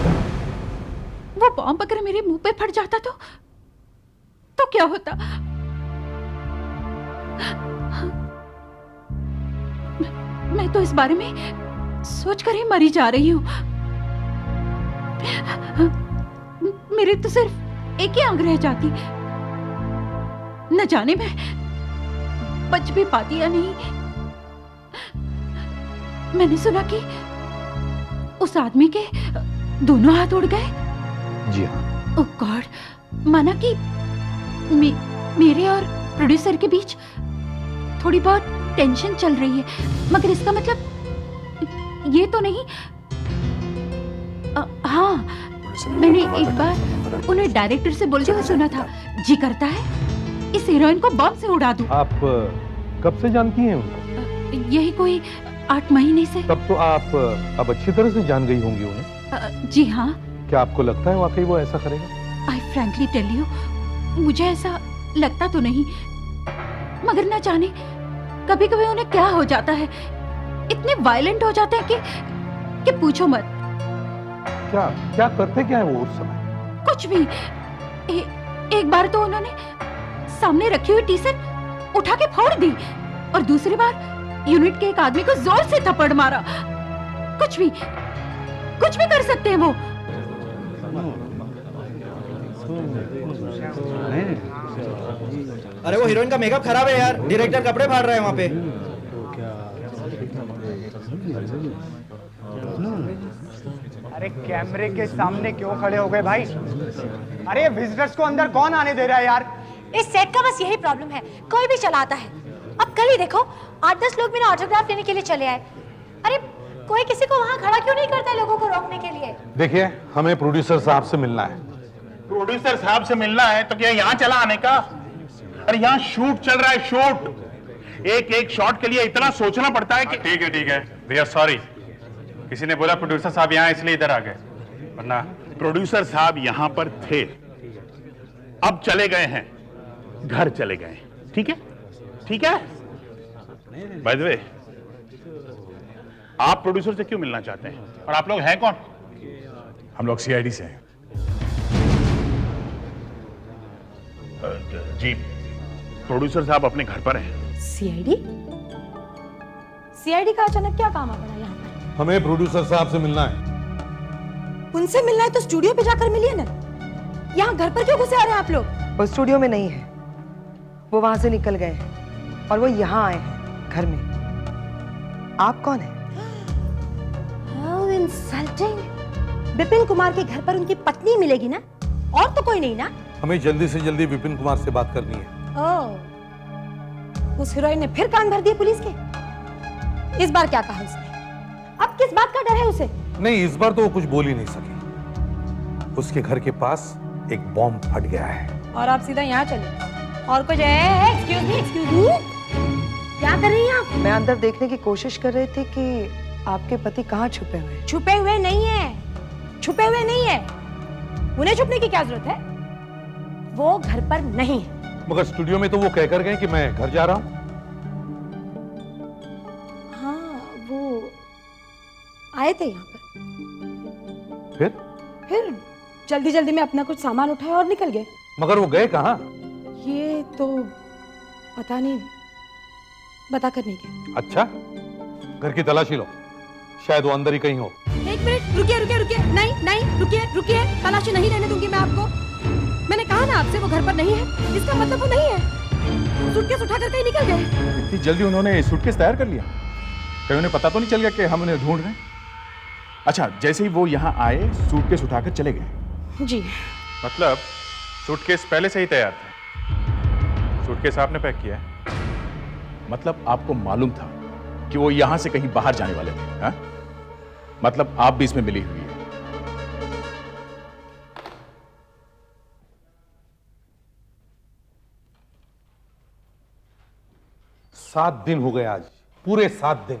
वो बॉम्ब अगर मेरे मुंह पे फट जाता तो क्या होता? मैं तो इस बारे में सोचकर ही मरी जा रही हूँ। मेरी तो सिर्फ एक ही आंख रह जाती, न जाने मैं बच भी पाती या नहीं। मैंने सुना कि उस आदमी के दोनों हाथ उड़ गए। जी हाँ। ओह गॉड, माना कि मेरे और प्रोड्यूसर के बीच थोड़ी बहुत टेंशन चल रही है, मगर इसका मतलब ये तो नहीं। हाँ, मैंने एक बार उन्हें डायरेक्टर से बोलते हुए सुना था, जी करता है इस हीरोइन को बम से उड़ा दूं। आप कब से जानती हैं उनको? यही कोई 8 महीने से। तब तो आप अब अच्छी तरह से जान गई होंगी उन्हें। जी हाँ। क्या आपको लगता है वाकई वो ऐसा करेगा? आई फ्रैंकली टेल यू, मुझे ऐसा लगता तो नहीं, मगर ना जाने कभी कभी उन्हें क्या हो जाता है, इतने वायलेंट हो जाते हैं कि पूछो मत। क्या क्या करते क्या है वो उस समय? कुछ भी। एक बार तो उन्होंने सामने रखी हुई टी शर्ट उठा के फोड़ दी, और दूसरी बार यूनिट के एक आदमी को जोर से थप्पड़ मारा। कुछ भी कर सकते हैं वो। अरे वो हीरोइन का मेकअप खराब है यार, डायरेक्टर कपड़े फाड़ रहा है वहाँ पे। अरे कैमरे के सामने क्यों खड़े हो गए भाई? अरे विजिटर्स को अंदर कौन आने दे रहा है यार? इस सेट का बस यही प्रॉब्लम है, कोई भी चलाता है। अब कल ही देखो 8-10 लोग मेरा ऑटोग्राफ लेने के लिए चले आए। अरे कोई किसी को वहां खड़ा क्यों नहीं करता है लोगों को रोकने के लिए? देखिए, हमें प्रोड्यूसर साहब से मिलना है। प्रोड्यूसर साहब से मिलना है तो क्या यहाँ चला आने का? अरे यहाँ शूट चल रहा है, शूट। एक एक शॉट के लिए इतना सोचना पड़ता है कि ठीक है भैया, सॉरी, किसी ने बोला प्रोड्यूसर साहब यहाँ इसलिए इधर आ गए, वरना प्रोड्यूसर साहब यहाँ पर थे, अब चले गए हैं, घर चले गए। ठीक है, ठीक है। बाय द वे, आप प्रोड्यूसर से क्यों मिलना चाहते हैं, और आप लोग हैं कौन? हम लोग सीआईडी से हैं। जी, प्रोड्यूसर साहब अपने घर पर हैं। सीआईडी? सीआईडी का अचानक क्या काम आ पड़ा यहाँ पर? हमें प्रोड्यूसर साहब से मिलना है। उनसे मिलना है तो स्टूडियो पे जाकर मिलिए ना। यहाँ घर पर क्यों घुसे आ रहे हैं आप लोग? वो स्टूडियो में नहीं है, वो वहां से निकल गए हैं और वो यहाँ आए हैं घर में। आप कौन हैं? How insulting! विपिन कुमार के घर पर उनकी पत्नी मिलेगी ना, और तो कोई नहीं ना? हमें जल्दी से जल्दी विपिन कुमार से बात करनी है। ओह, उस हीरोइन ने फिर कान भर दिए पुलिस के। इस बार क्या कहा उसने? अब किस बात का डर है उसे? नहीं, इस बार तो वो कुछ बोल ही नहीं सकी। उसके घर के पास एक बॉम्ब फट गया है। और आप सीधा यहाँ चले और कुछ है? एक्सक्यूज मी, क्या कर रही हैं आप? मैं अंदर देखने की कोशिश कर रही थी कि आपके पति कहाँ छुपे हुए हैं। छुपे हुए नहीं है, छुपे हुए नहीं है। उन्हें छुपने की क्या जरूरत है? वो घर पर नहीं है। मगर स्टूडियो में तो वो कहकर गए कि मैं घर जा रहा हूँ। हाँ, वो आए थे यहाँ पर। फिर जल्दी जल्दी में अपना कुछ सामान उठाया और निकल गए। मगर वो गए कहाँ? ये तो पता नहीं, बता कर नहीं गए। अच्छा, घर की तलाशी लो, शायद वो अंदर ही कहीं हो। एक मिनट, रुकिए। नहीं, रुकिए। तलाशी नहीं लेने दूंगी मैं आपको। मैंने कहा ना आपसे, वो घर पर नहीं है, इसका मतलब वो नहीं है। सूटकेस उठाकर कहीं निकल गए। इतनी जल्दी उन्होंने सूटकेस तैयार कर लिया? कहीं उन्हें पता तो नहीं चल गया कि हम उन्हें ढूंढ रहे हैं? अच्छा, जैसे ही वो यहाँ आए सूटकेस उठाकर चले गए? जी। मतलब सूटकेस पहले से ही तैयार था? सूटकेस आपने पैक किया है? मतलब आपको मालूम था कि वो यहां से कहीं बाहर जाने वाले थे? हा? मतलब आप भी इसमें मिली हुई है? 7 दिन हो गए आज, पूरे 7 दिन,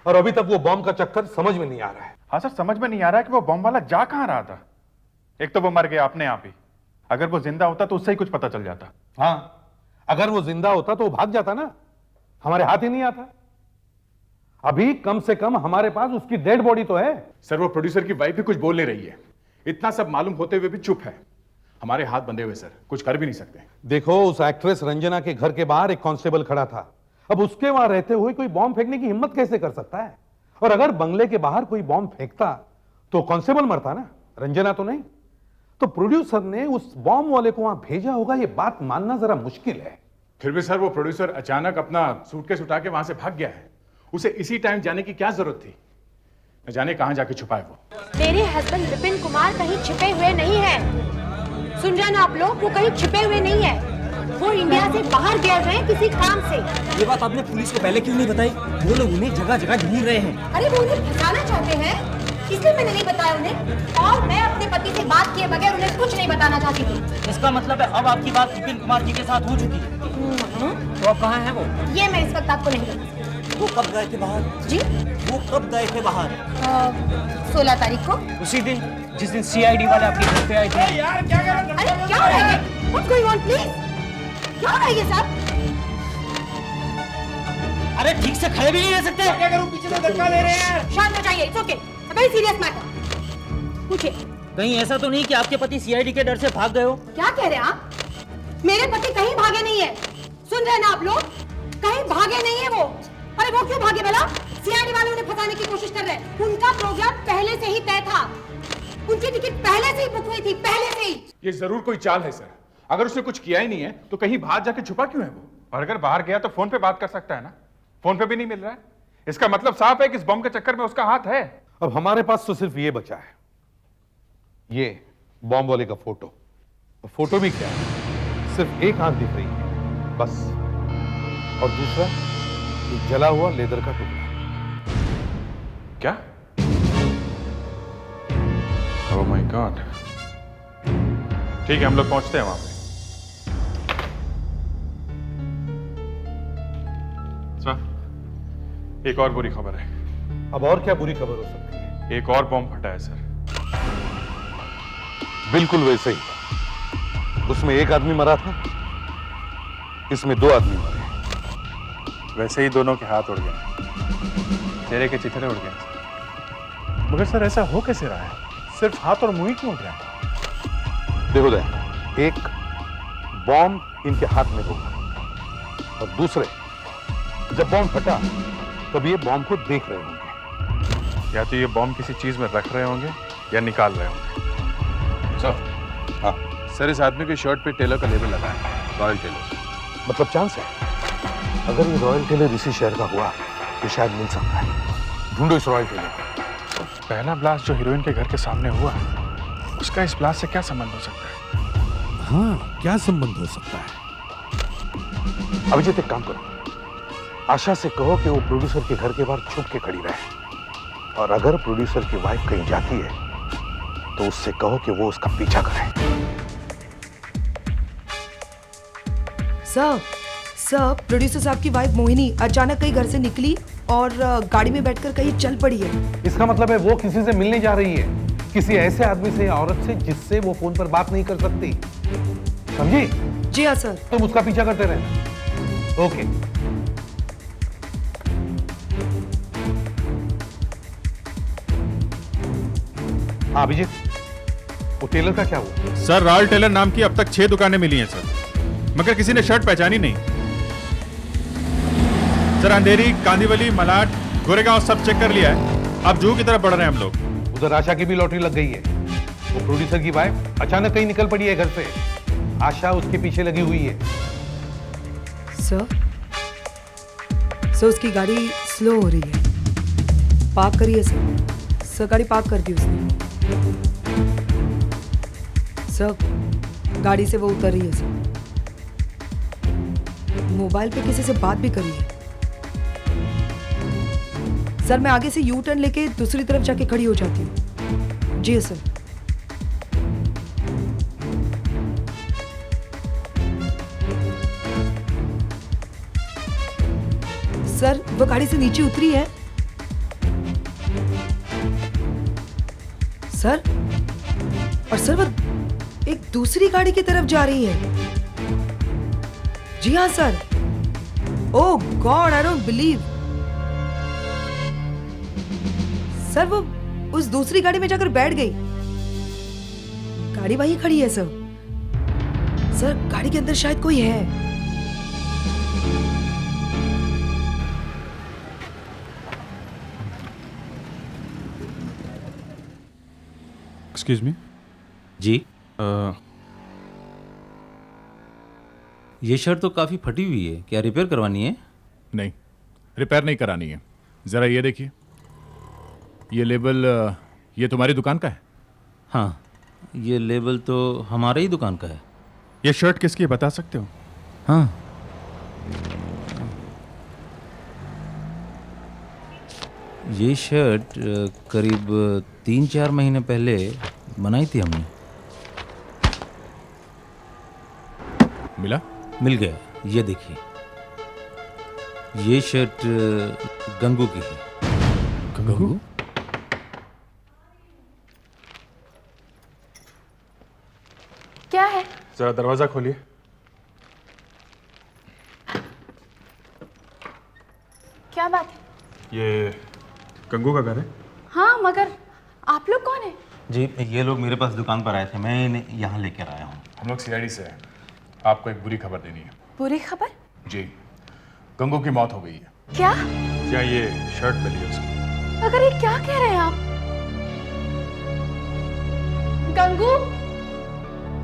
और अभी तक वो बॉम्ब का चक्कर समझ में नहीं आ रहा है। हाँ सर, समझ में नहीं आ रहा है कि वो बॉम्ब वाला जा कहां रहा था। एक तो वो मर गया अपने आप ही, अगर वो जिंदा होता तो उससे ही कुछ पता चल जाता। हाँ, अगर वो जिंदा होता तो वो भाग जाता ना, हमारे हाथ ही नहीं आता। अभी कम से कम हमारे पास उसकी डेड बॉडी तो है। सर, वो प्रोड्यूसर की वाइफ भी कुछ बोल नहीं रही है। इतना सब मालूम होते हुए भी चुप है। हमारे हाथ बंधे हुए सर, कुछ कर भी नहीं सकते। देखो, उस एक्ट्रेस रंजना के घर के बाहर एक कांस्टेबल खड़ा था। अब उसके वहां रहते हुए कोई बॉम्ब फेंकने की हिम्मत कैसे कर सकता है? और अगर बंगले के बाहर कोई बॉम्ब फेंकता तो कांस्टेबल मरता ना, रंजना तो नहीं। तो प्रोड्यूसर ने उस बॉम्ब वाले को वहां भेजा होगा, यह बात मानना जरा मुश्किल है। फिर भी सर, वो प्रोड्यूसर अचानक अपना सूटकेस उठा के वहां से भाग गया है। उसे इसी टाइम जाने की क्या जरूरत थी? न जाने कहां जाके छुपा है वो। मेरे हस्बैंड विपिन कुमार कहीं छिपे हुए नहीं है। सुन रहे ना आप लोग, वो कहीं छिपे हुए नहीं है। वो इंडिया से बाहर गए हुए हैं किसी काम से। ये बात आपने पुलिस को पहले क्यों नहीं बताई? वो लोग उन्हें जगह जगह ढूंढ रहे हैं। अरे वो उन्हें फंसाना चाहते हैं, इसलिए मैंने नहीं बताया उन्हें। और मैं अपने पति से बात किए बगैर उन्हें कुछ नहीं बताना चाहती थी। इसका मतलब है अब आपकी बात विपिन कुमार जी के साथ हो चुकी है। तो अब कहाँ है वो? ये मैं इस वक्त आपको नहीं बता सकती। वो कब गए थे बाहर? जी, वो कब गए थे बाहर? 16 तारीख को, उसी दिन जिस दिन सीआईडी वाले आपके घर पे आए थे। यार क्या कर रहे? अरे क्या हो रहा है? What's going on, please? क्या हो रहा है ये सब? अरे ठीक से खड़े भी नहीं रह सकते। क्या करूं, पीछे से धक्का दे रहे हैं। शांत हो जाइए, it's okay. Very serious matter. पूछिए। कहीं ऐसा तो नहीं कि आपके पति सीआईडी के डर से भाग गए हो? क्या कह रहे हैं आप? मेरे पति कहीं भागे नहीं है। सुन रहे हैं ना आप लोग? कहीं भागे नहीं है वो। अरे वो क्यों भागे भला? सीआईडी वाले उन्हें फंसाने की कोशिश कर रहे हैं। उनका प्रोग्राम पहले से ही तय था। उनकी टिकट पहले से ही बुक हुई थी, पहले से ही। ये जरूर कोई चाल है सर। अगर उसने कुछ किया ही नहीं है तो कहीं बाहर जाके छुपा क्यों है वो? और अगर बाहर गया तो फोन पे बात कर सकता है ना। फोन पे भी नहीं मिल रहा है, इसका मतलब साफ है कि इस बॉम्ब के चक्कर में उसका हाथ है। अब हमारे पास तो सिर्फ ये बचा है, ये बॉम्ब वाले का फोटो। फोटो भी क्या है, सिर्फ एक आंख दिख रही है बस, और दूसरा एक जला हुआ लेदर का टुकड़ा। क्या? Oh my God. ठीक है, हम लोग पहुंचते हैं वहां पे। सर, एक और बुरी खबर है। अब और क्या बुरी खबर हो सकती है? एक और बॉम्ब फटा है सर। बिल्कुल वैसे ही। उसमें एक आदमी मरा था, इसमें 2 आदमी मरे। वैसे ही दोनों के हाथ उड़ गए, चेहरे के चिथड़े उड़ गए। मगर सर ऐसा हो कैसे रहा है? सिर्फ हाथ और मुंह ही क्यों उड़ रहे हैं? देखो दया, एक बॉम्ब इनके हाथ में होगा और दूसरे जब बॉम्ब फटा तब ये बॉम्ब को देख रहे होंगे। या तो ये बॉम्ब किसी चीज में रख रहे होंगे या निकाल रहे होंगे। सर, हाँ सर इस आदमी की शर्ट पे टेलर का लेबल लगा है, रॉयल टेलर। मतलब चांस है, अगर ये रॉयल टेलर इसी शहर का हुआ तो शायद मिल सकता है। ढूंढो इस रॉयल टेलर को। पहला ब्लास्ट जो हीरोइन के घर के सामने हुआ, उसका इस ब्लास्ट से क्या संबंध हो सकता है? हाँ, क्या संबंध हो सकता है? अभिजीत एक काम करो, आशा से कहो कि वो प्रोड्यूसर के घर के बाहर छुप के खड़ी रहे, और अगर प्रोड्यूसर की वाइफ कहीं जाती है तो उससे कहो कि वो उसका पीछा करे। सर, प्रोड्यूसर साहब की वाइफ मोहिनी अचानक कहीं घर से निकली और गाड़ी में बैठकर कहीं चल पड़ी है। इसका मतलब है वो किसी से मिलने जा रही है, किसी ऐसे आदमी से या औरत से जिससे वो फोन पर बात नहीं कर सकती। समझी? जी हाँ सर। तुम उसका पीछा करते रहना। ओके। हाँ अभिजीत, वो टेलर का क्या हुआ? सर, रॉयल टेलर नाम की अब तक 6 दुकानें मिली हैं सर, मगर किसी ने शर्ट पहचानी नहीं। सर, अंधेरी, कांदीवली, मलाड, गोरेगांव सब चेक कर लिया है। अब जूहू की तरफ बढ़ रहे हैं हम लोग। उधर आशा की भी लॉटरी लग गई है। वो प्रोड्यूसर की वाइफ अचानक कहीं निकल पड़ी है घर से। आशा उसके पीछे लगी हुई है। सर, उसकी गाड़ी स्लो हो रही है। पार्क करिए सर, गाड़ी पार्क कर दी उसने। सर, गाड़ी से वो उतर रही है सर। मोबाइल पे किसी से बात भी करी है। सर, मैं आगे से यू टर्न लेके दूसरी तरफ जाके खड़ी हो जाती हूँ। जी सर। सर, वो गाड़ी से नीचे उतरी है। सर, और सर वो एक दूसरी गाड़ी की तरफ जा रही है। जी हाँ sir. Oh God, I don't believe. Sir, वो उस दूसरी गाड़ी में जाकर बैठ गई। गाड़ी वहीं खड़ी है सर। सर, गाड़ी के अंदर शायद कोई है। Excuse me. जी। ये शर्ट तो काफी फटी हुई है, क्या रिपेयर करवानी है? नहीं, रिपेयर नहीं करानी है। जरा ये देखिए, ये लेबल ये तुम्हारी दुकान का है? हाँ, ये लेबल तो हमारे ही दुकान का है। ये शर्ट किसकी है बता सकते हो? हाँ, ये शर्ट करीब 3-4 महीने पहले बनाई थी हमने। मिला? मिल गया। ये देखिए, ये शर्ट गंगू की है। गंगू? क्या है? जरा दरवाजा खोलिए। क्या बात है? ये गंगू का घर है? हाँ, मगर आप लोग कौन हैं? जी, ये लोग मेरे पास दुकान पर आए थे, मैं इन्हें यहाँ लेकर आया हूँ। हम लोग सीआईडी से हैं। आपको एक बुरी खबर देनी है। बुरी खबर? जी, गंगू की मौत हो गई है। क्या? क्या ये शर्ट मिली है उसको? मगर ये क्या कह रहे हैं आप? गंगू,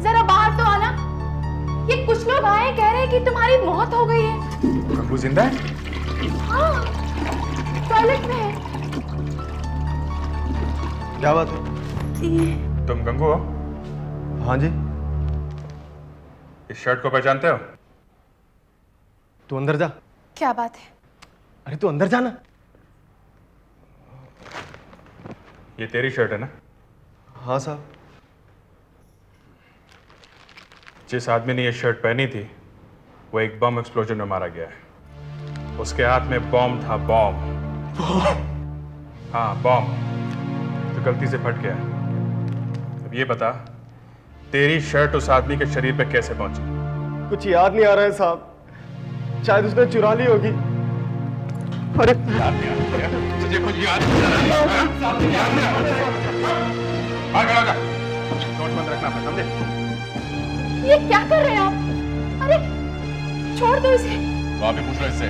जरा बाहर तो आना। ये कुछ लोग आए कह रहे हैं कि तुम्हारी मौत हो गई है। गंगू जिंदा है? हाँ, टॉयलेट में है। क्या बात है? तुम गंगू हो? हाँ जी। इस शर्ट को पहचानते हो? तू अंदर जा। क्या बात है? अरे तू अंदर जाना। ये तेरी शर्ट है ना? हाँ साहब। जिस आदमी ने ये शर्ट पहनी थी वो एक बम एक्सप्लोजन में मारा गया है। उसके हाथ में बॉम्ब था, बॉम्ब। हाँ, बॉम्ब तो गलती से फट गया। अब ये बता, तेरी शर्ट उस आदमी के शरीर पे कैसे पहुंची? कुछ याद नहीं आ रहा है साहब, शायद उसने चुरा ली होगी। अरे तुझे कुछ याद नहीं आ रहा? बाहर खड़ा हो जा। सोच मत रखना, समझे? ये क्या कर रहे हैं आप? अरे छोड़ दो इसे। तो आप ही पूछ लो इससे,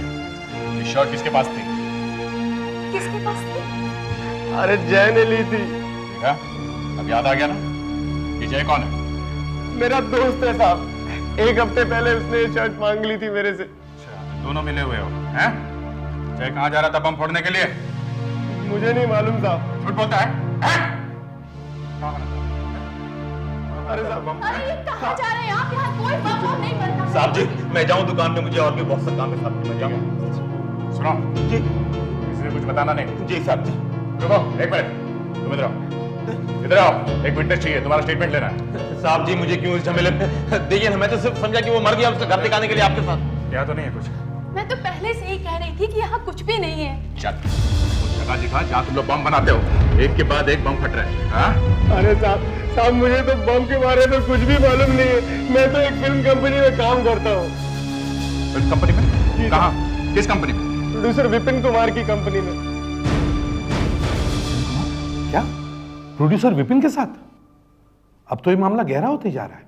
ये शर्ट किसके पास थी? किसके पास थी? अरे जय ने ली थी। देखा, अब याद आ गया ना? ये जय कौन है? मेरा दोस्त है साहब, 1 हफ्ते पहले उसने ये शर्ट मांग ली थी मेरे से। अच्छा, दोनों मिले हुए हो, हैं? जय कहाँ जा रहा था बम फोड़ने के लिए? मुझे नहीं मालूम साहब। झूठ बोलता है? अरे साहब, अरे ये कहाँ जा रहे हैं आप? यहाँ कोई बम नहीं बनता। साहब जी, मैं जाऊं दुकान में, मुझे और भी बहुत सा काम है साहब। मैं जाऊं। सुनो जी। किसी ने कुछ बताना नहीं। जी साहब जी। रुको, एक मिनट, तुम इधर आओ। इधर आओ, एक विटनेस चाहिए, तुम्हारा स्टेटमेंट लेना है। साहब जी, मुझे क्यों इस झमेले में? देखिए ना, मैं तो सिर्फ समझा कि वो मर गया, उसका घर दिखाने के लिए आपके साथ। क्या तो नहीं है कुछ? मैं तो पहले से ही कह रही थी कि यहाँ कुछ भी नहीं है। चल, वो जगह दिखा जहाँ तुम लोग बम बनाते हो। एक के बाद एक बम फट रहे हैं। हाँ? अरे साहब मुझे तो बम के बारे में कुछ भी मालूम नहीं है। मैं तो एक फिल्म कंपनी में काम करता हूँ। फिल्म कंपनी में? कहाँ? किस कंपनी में? प्रोड्यूसर विपिन कुमार की कंपनी में। क्या? प्रोड्यूसर विपिन के साथ? अब तो ये मामला गहरा होते जा रहा है।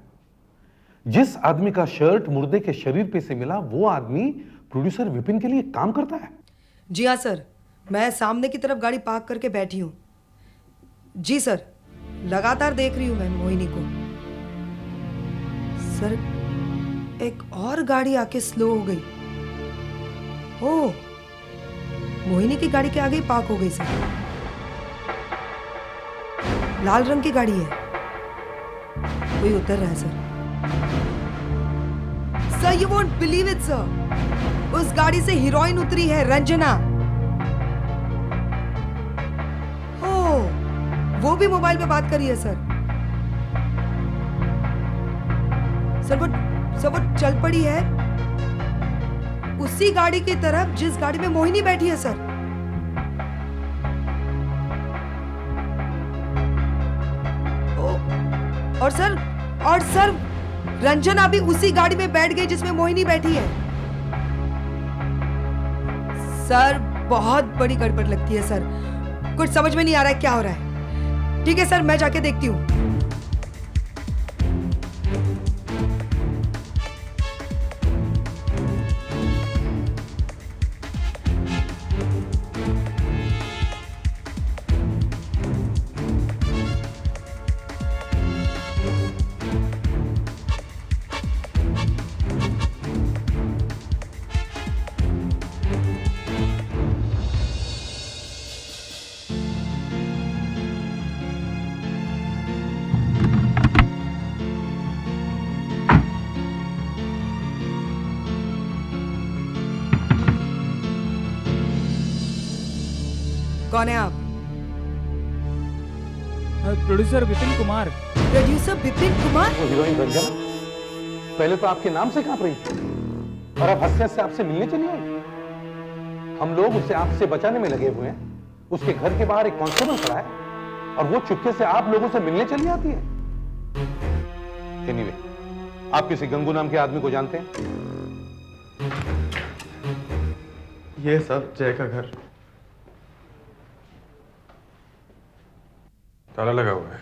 जिस आदमी का शर्ट मुर्दे के शरीर पे से मिला, वो आदमी प्रोड्यूसर विपिन के लिए काम करता है। जी हाँ सर, मैं सामने की तरफ गाड़ी पार्क करके बैठी हूँ। जी सर, लगातार देख रही हूँ मैं मोहिनी को। सर, एक और गाड़ी आके स्लो हो गई। ओह, मोहिनी की गाड़ी के आगे ही पार्क हो गई सर। लाल रंग की गाड़ी है, कोई उतर रहा है sir. Sir, you won't believe it sir, उस गाड़ी से हीरोइन उतरी है, रंजना। वो भी मोबाइल पे बात करी है सर। सर वो चल पड़ी है उसी गाड़ी की तरफ जिस गाड़ी में मोहिनी बैठी है सर। और सर रंजना भी उसी गाड़ी में बैठ गई जिसमें मोहिनी बैठी है। सर, बहुत बड़ी गड़बड़ लगती है सर, कुछ समझ में नहीं आ रहा है क्या हो रहा है। ठीक है सर, मैं जाके देखती हूँ। कौन है आप? प्रोड्यूसर विपिन कुमार। प्रोड्यूसर विपिन कुमार? वो हीरोइन रंजना पहले तो आपके नाम से कांप रही थी और अब हंसते हंसते आपसे मिलने चली आई। हम लोग उसे आपसे बचाने में लगे हुए हैं। उसके घर के बाहर एक कांस्टेबल खड़ा है और वो चुपके से आप लोगों से मिलने चली आती है। एनीवे, आप किसी गंगू नाम के आदमी को जानते हैं? ये सब जय का घर। ताला लगा हुआ है,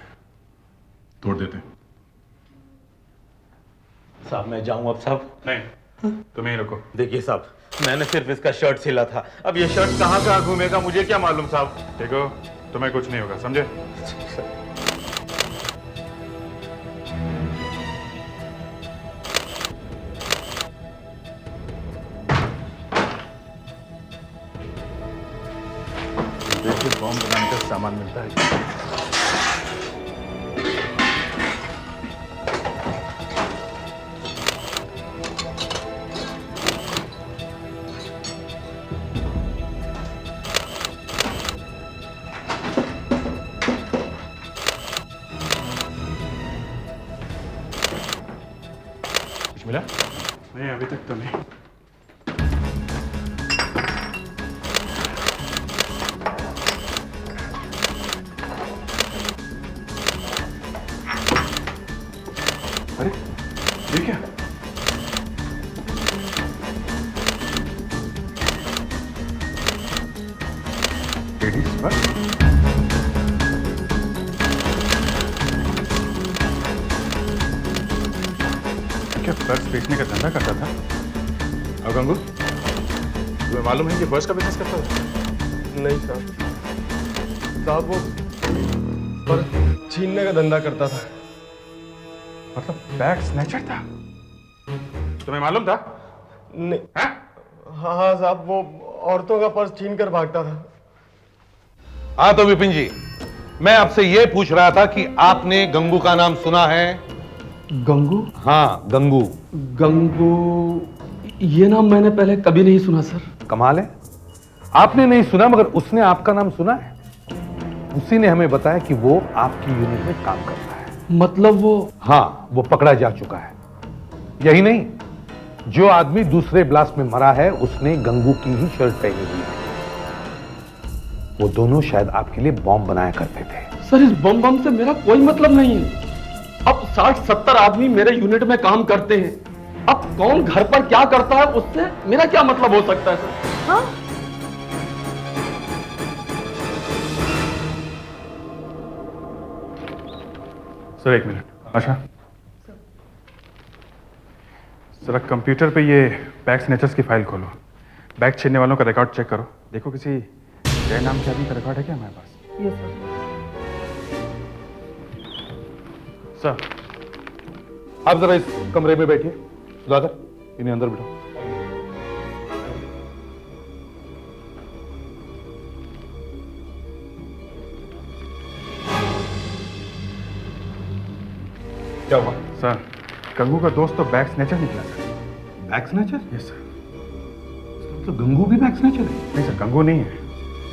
तोड़ देते हैं। साहब, मैं जाऊं अब साहब? नहीं, तुम यहीं रुको। देखिए साहब, मैंने सिर्फ इसका शर्ट सिला था, अब ये शर्ट कहाँ कहाँ घूमेगा मुझे क्या मालूम साहब। देखो, तुम्हें कुछ नहीं होगा, समझे? देखिए, बॉम्ब बनाने का सामान मिलता है। मिला? नहीं अभी तक तो नहीं। अरे ये क्या? Ladies purse? क्या पर्स बेचने का धंधा करता था? अब गंगू, तुम्हें मालूम है कि पर्स का बिजनेस करता था? नहीं साहब वो पर्स छीनने का धंधा करता था। मतलब बैग स्नैचर था? तुम्हें मालूम था? नहीं। हाँ साहब, वो औरतों का पर्स छीन कर भागता था। हाँ तो विपिन जी, मैं आपसे यह पूछ रहा था कि आपने गंगू का नाम सुना है? गंगू? हाँ गंगू। गंगू, ये नाम मैंने पहले कभी नहीं सुना सर। कमाल है, आपने नहीं सुना मगर उसने आपका नाम सुना है। उसी ने हमें बताया कि वो आपकी यूनिट में काम करता है। मतलब वो? हाँ, वो पकड़ा जा चुका है। यही नहीं, जो आदमी दूसरे ब्लास्ट में मरा है उसने गंगू की ही शर्ट पहनी हुई है। वो दोनों शायद आपके लिए बॉम्ब बनाया करते थे। सर इस बम से मेरा कोई मतलब नहीं है। अब 60-70 आदमी मेरे यूनिट में काम करते हैं। अब कौन घर पर क्या करता है उससे मेरा क्या मतलब हो सकता है सर? हाँ? सर एक मिनट। अच्छा जरा कंप्यूटर पे ये बैग स्नैचर्स की फाइल खोलो। बैग छीनने वालों का रिकॉर्ड चेक करो। देखो किसी जय नाम के आदमी का रिकॉर्ड है क्या हमारे पास? Yes sir. सर आप जरा इस कमरे में बैठिए। सुधाकर इन्हें अंदर बिठाओ। क्या हुआ? सर गंगू का दोस्त तो बैग स्नैचर निकला sir. Bag snatcher? Yes sir. तो गंगू भी बैग स्नैचर है? नहीं सर, गंगू नहीं है।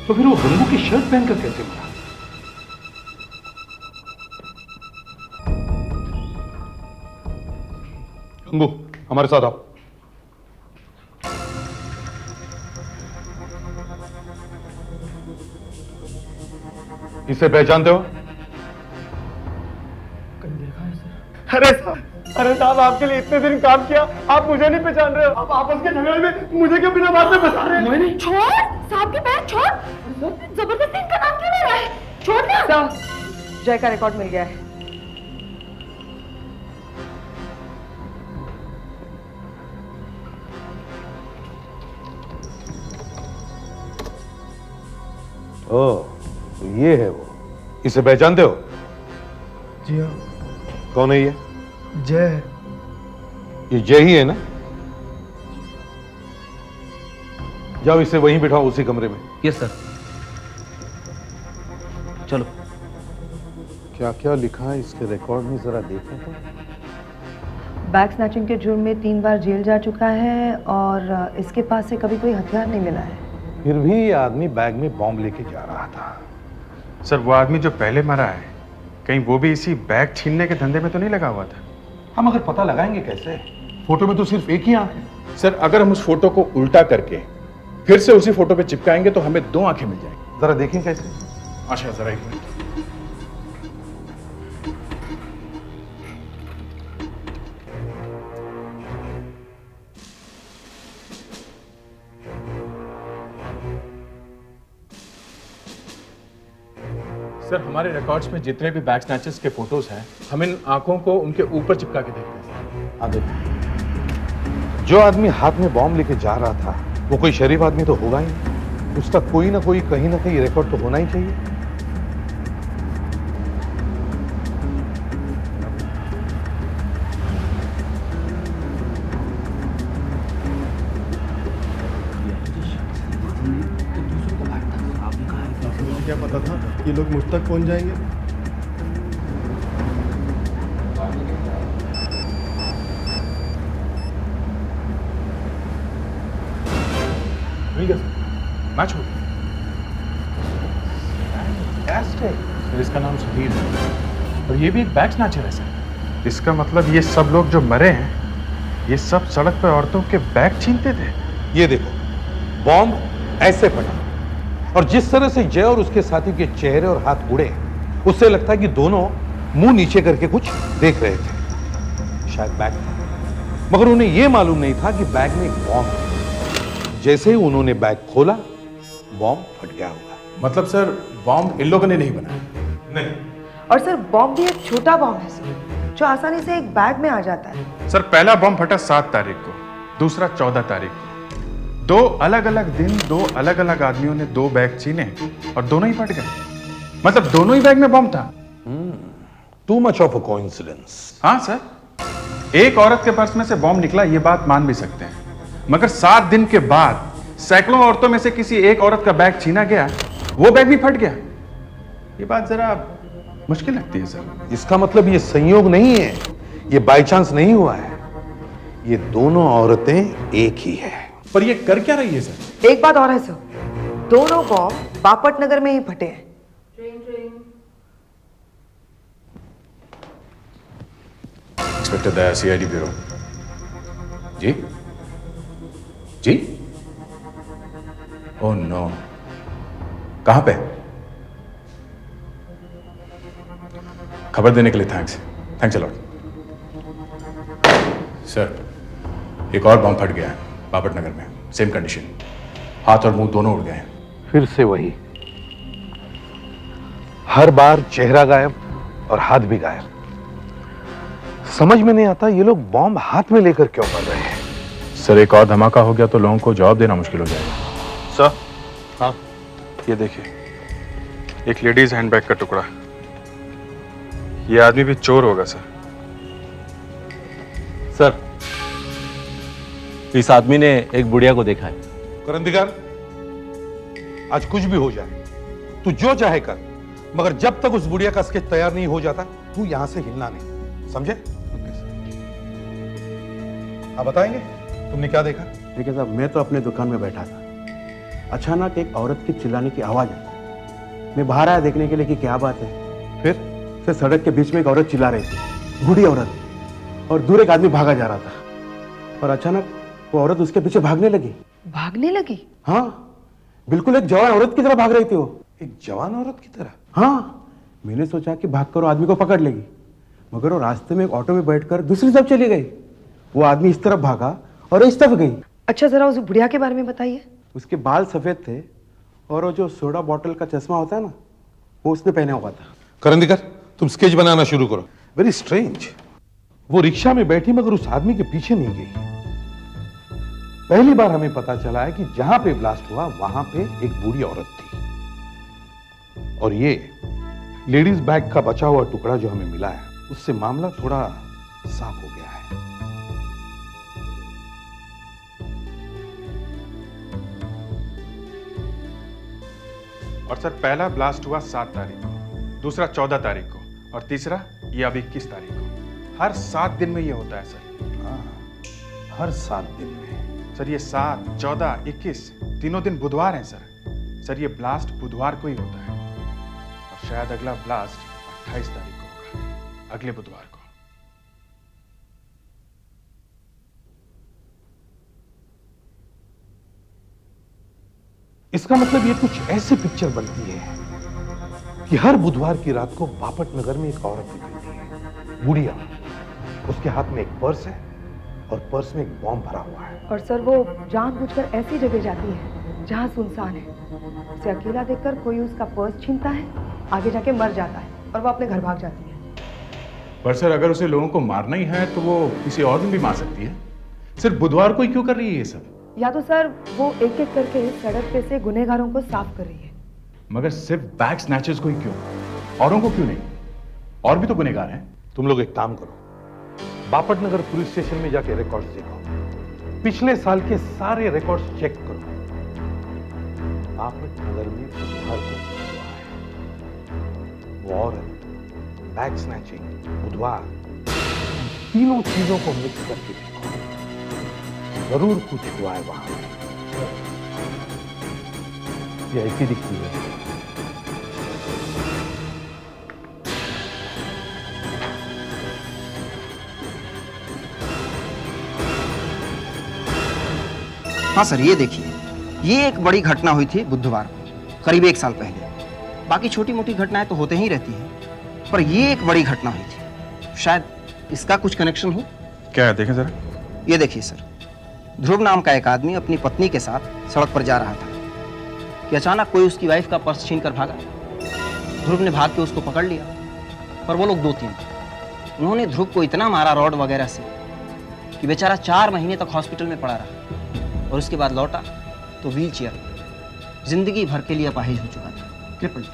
तो फिर वो गंगू की शर्ट पहनकर कैसे मरा? गंगू हमारे साथ आओ। इसे पहचानते हो? अरे साहब आपके लिए इतने दिन काम किया, आप मुझे नहीं पहचान रहे हो? आप आपस के झगड़े में मुझे क्यों बिना बात में फंसा रहे हैं? नहीं। छोड़ साहब की पैर छोड़। जबरदस्ती इनका नाम क्यों ले रहा है? छोड़ ना। जय का रिकॉर्ड मिल गया है। ओह, तो ये है वो। इसे पहचानते हो? जी हाँ। कौन है ये? जय। ये जय ही है ना? जाओ इसे वहीं बिठाओ उसी कमरे में। Yes sir. चलो। क्या क्या लिखा है इसके रिकॉर्ड में जरा देखें तो। बैग स्नैचिंग के जुर्म में 3 बार जेल जा चुका है और इसके पास से कभी कोई हथियार नहीं मिला है। फिर भी ये आदमी बैग में बॉम्ब लेके जा रहा था। सर वो आदमी जो पहले मरा है, कहीं वो भी इसी बैग छीनने के धंधे में तो नहीं लगा हुआ था? हम अगर पता लगाएंगे कैसे? फोटो में तो सिर्फ एक ही आंख है। सर अगर हम उस फोटो को उल्टा करके फिर से उसी फोटो पे चिपकाएंगे तो हमें 2 आंखें मिल जाएंगी। जरा देखें कैसे। अच्छा जरा एक मिनट। सर हमारे रिकॉर्ड्स में जितने भी बैग स्नैचर्स के फोटोज हैं, हम इन आंखों को उनके ऊपर चिपका के देखते हैं। हाँ देखो, जो आदमी हाथ में बॉम्ब लेके जा रहा था वो कोई शरीफ आदमी तो होगा ही नहीं। उसका कोई ना कोई कहीं ना कहीं रिकॉर्ड तो होना ही चाहिए। क्या पता था ये लोग मुझ तक पहुंच जाएंगे? मिल गया सर, मैच हो गया। सर इसका नाम सुधीर है और ये भी एक बैग स्नैचर है सर। इसका मतलब ये सब लोग जो मरे हैं ये सब सड़क पे औरतों के बैग छीनते थे। ये देखो, बॉम्ब ऐसे फटा और जिस तरह से जय और उसके साथी के चेहरे और हाथ उड़े, उससे लगता है कि दोनों मुंह नीचे करके कुछ देख रहे थे। शायद बैग था, मगर उन्हें यह मालूम नहीं था कि बैग में एक बॉम्ब है। जैसे ही उन्होंने बैग खोला, बॉम्ब फट गया होगा। मतलब सर, बॉम्ब इन लोगों ने नहीं बनाया? नहीं। और सर बॉम्ब भी एक छोटा बॉम्ब है सर, जो आसानी से एक बैग में आ जाता है। सर, पहला बॉम्ब फटा 7 तारीख को, दूसरा 14 तारीख को। 2 अलग अलग दिन 2 अलग अलग आदमियों ने 2 बैग छीने और दोनों ही फट गए। मतलब दोनों ही बैग में बॉम्ब था। Too much of a coincidence. हाँ सर, एक औरत के पर्स में से बॉम्ब निकला, ये बात मान भी सकते हैं, मगर 7 दिन के बाद सैकड़ों औरतों में से किसी एक औरत का बैग छीना गया, वो बैग भी फट गया। ये बात जरा मुश्किल लगती है सर। इसका मतलब ये संयोग नहीं है, ये बाय चांस नहीं हुआ है, ये दोनों औरतें एक ही है। पर ये कर क्या रही है सर? एक बात और है सर, दोनों बॉम्ब बापट नगर में ही फटे हैं। इंस्पेक्टर दया, सीआईडी ब्यूरो। जी जी। ओह नो, कहां पे? खबर देने के लिए थैंक्स अ लॉट। सर, एक और बम फट गया है बापट नगर में, सेम कंडीशन, हाथ और मुंह दोनों उड़ गए हैं। फिर से वही, हर बार चेहरा गायब और हाथ भी गायब। समझ में नहीं आता ये लोग बॉम्ब हाथ में लेकर क्यों कर रहे हैं। सर, एक और धमाका हो गया तो लोगों को जवाब देना मुश्किल हो जाएगा। सर, हाँ, ये देखिए, एक लेडीज हैंडबैग का टुकड़ा। ये आदमी भी चोर होगा सर। सर, इस आदमी ने एक बुढ़िया को देखा है। करंदीकर, आज कुछ भी हो जाए, तू जो चाहे कर, मगर जब तक उस बुढ़िया का स्केच तैयार नहीं हो जाता, तू यहां से हिलना नहीं, समझे? आप बताएंगे तुमने क्या देखा? देखिए साहब, मैं तो अपने दुकान में बैठा था, अचानक एक औरत की चिल्लाने की आवाज आई। मैं बाहर आया देखने के लिए कि क्या बात है। फिर सड़क के बीच में एक औरत चिल्ला रही थी, बूढ़ी औरत, और दूर एक आदमी भागा जा रहा था और अचानक वो औरत उसके पीछे भागने लगी। भागने लगी? हाँ, बिल्कुल एक जवान औरत की तरह भाग रही थी वो। एक जवान औरत की तरह? हाँ, मैंने सोचा कि भागकर वो आदमी को पकड़ लेगी, मगर वो रास्ते में एक ऑटो में बैठकर दूसरी तरफ चली गई। वो आदमी इस तरफ भागा और इस तरफ गई। अच्छा, जरा उस बुढ़िया के बारे में बताइए। उसके बाल सफेद थे और वो जो सोडा बॉटल का चश्मा होता है ना, वो उसने पहना हुआ था। करंदीकर, तुम स्केच बनाना शुरू करो। वेरी स्ट्रेंज, वो रिक्शा में बैठी मगर उस आदमी के पीछे नहीं गई। पहली बार हमें पता चला है कि जहां पे ब्लास्ट हुआ वहां पे एक बूढ़ी औरत थी, और ये लेडीज बैग का बचा हुआ टुकड़ा जो हमें मिला है, उससे मामला थोड़ा साफ हो गया है। और सर, पहला ब्लास्ट हुआ 7 तारीख को, दूसरा 14 तारीख को, और तीसरा ये अब 21 तारीख को। हर 7 दिन में ये होता है सर। हाँ, हर 7 दिन में। सर, ये 7, 14, 21 तीनों दिन बुधवार हैं सर। सर, ये ब्लास्ट बुधवार को ही होता है, और शायद अगला ब्लास्ट 28 तारीख को होगा, अगले बुधवार को। इसका मतलब ये कुछ ऐसी पिक्चर बनती है कि हर बुधवार की रात को बापट नगर में एक औरत निकलती है, बुढ़िया। उसके हाथ में एक पर्स है और पर्स में एक बॉम्ब भरा हुआ है। और सर, वो जानबूझकर ऐसी जगह जाती है जहाँ सुनसान है। उसे अकेला देखकर कोई उसका पर्स छीनता है, आगे जाके मर जाता है और वो अपने घर भाग जाती है। पर सर, अगर उसे लोगों को मारना ही है तो वो किसी और दिन भी मार सकती है। सिर्फ बुधवार को ही क्यों कर रही है ये सब? या तो सर वो एक एक करके सड़क पे से गुनहगारों को साफ कर रही है। मगर सिर्फ बैग स्नैचर्स को ही क्यों, औरों को क्यों नहीं? और भी तो गुनहगार हैं। तुम लोग एक काम करो, बापट नगर पुलिस स्टेशन में जाके रिकॉर्ड्स देखो, पिछले साल के सारे रिकॉर्ड्स चेक करो। बापट नगर में बुधवार को हुआ है, वो औरत, बैग स्नैचिंग, बुधवार, तीनों चीजों को मिक्स करके देखो, जरूर कुछ हुआ है वहां। ये ऐसी दिखती है। हाँ सर, ये देखिए, ये एक बड़ी घटना हुई थी बुधवार को, करीब 1 साल पहले। बाकी छोटी मोटी घटनाएं तो होते ही रहती हैं, पर ये एक बड़ी घटना हुई थी। शायद इसका कुछ कनेक्शन हो। क्या है, देखें जरा। ये देखिए सर, ध्रुव नाम का एक आदमी अपनी पत्नी के साथ सड़क पर जा रहा था कि अचानक कोई उसकी वाइफ का पर्स छीन कर भागा। ध्रुव ने भाग के उसको पकड़ लिया, पर वो लोग 2-3 थे। उन्होंने ध्रुव को इतना मारा रॉड वगैरह से कि बेचारा 4 महीने तक हॉस्पिटल में पड़ा रहा, और उसके बाद लौटा तो व्हील चेयर, जिंदगी भर के लिए अपाहिज हो चुका था, क्रिपल्ड।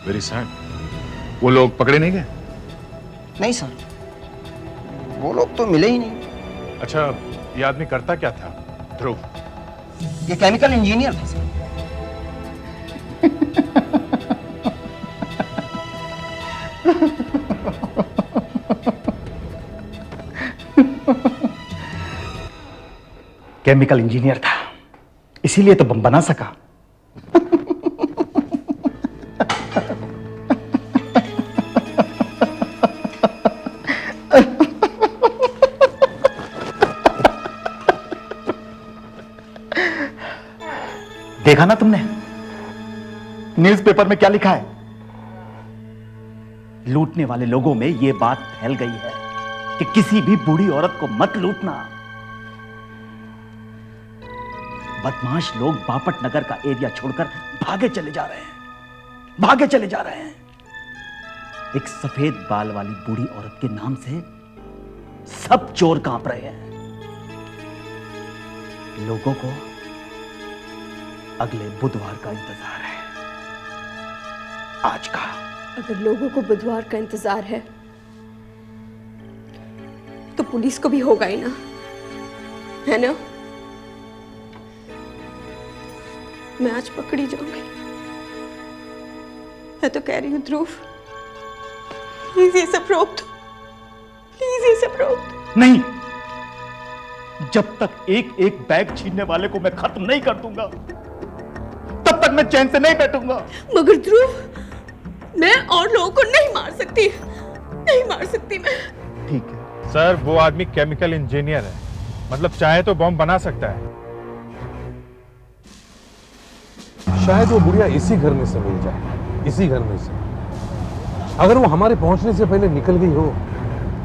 Very sad. वो लोग पकड़े नहीं गए? नहीं सर, वो लोग तो मिले ही नहीं। अच्छा, ये आदमी करता क्या था ध्रुव? ये केमिकल इंजीनियर था सर। केमिकल इंजीनियर था, इसीलिए तो बम बना सका। देखा ना तुमने न्यूज़पेपर में क्या लिखा है? लूटने वाले लोगों में यह बात फैल गई है कि किसी भी बूढ़ी औरत को मत लूटना। बदमाश लोग बापट नगर का एरिया छोड़कर भागे चले जा रहे हैं। एक सफेद बाल वाली बूढ़ी औरत के नाम से सब चोर कांप रहे हैं। लोगों को अगले बुधवार का इंतजार है, आज का। अगर लोगों को बुधवार का इंतजार है तो पुलिस को भी होगा ही ना, है ना? मैं आज पकड़ी जाऊंगी। मैं तो कह रही हूँ ध्रुव, प्लीज ये सब रोक दो, प्लीज ये सब रोक दो। नहीं, जब तक एक एक बैग छीनने वाले को मैं खत्म नहीं कर दूंगा, तब तक मैं चैन से नहीं बैठूंगा। मगर ध्रुव, मैं और लोगों को नहीं मार सकती मैं। ठीक है सर, वो आदमी केमिकल इंजीनियर है, मतलब चाहे तो बम बना सकता है। शायद वो बुढ़िया इसी घर में से मिल जाए, इसी घर में से। अगर वो हमारे पहुंचने से पहले निकल गई हो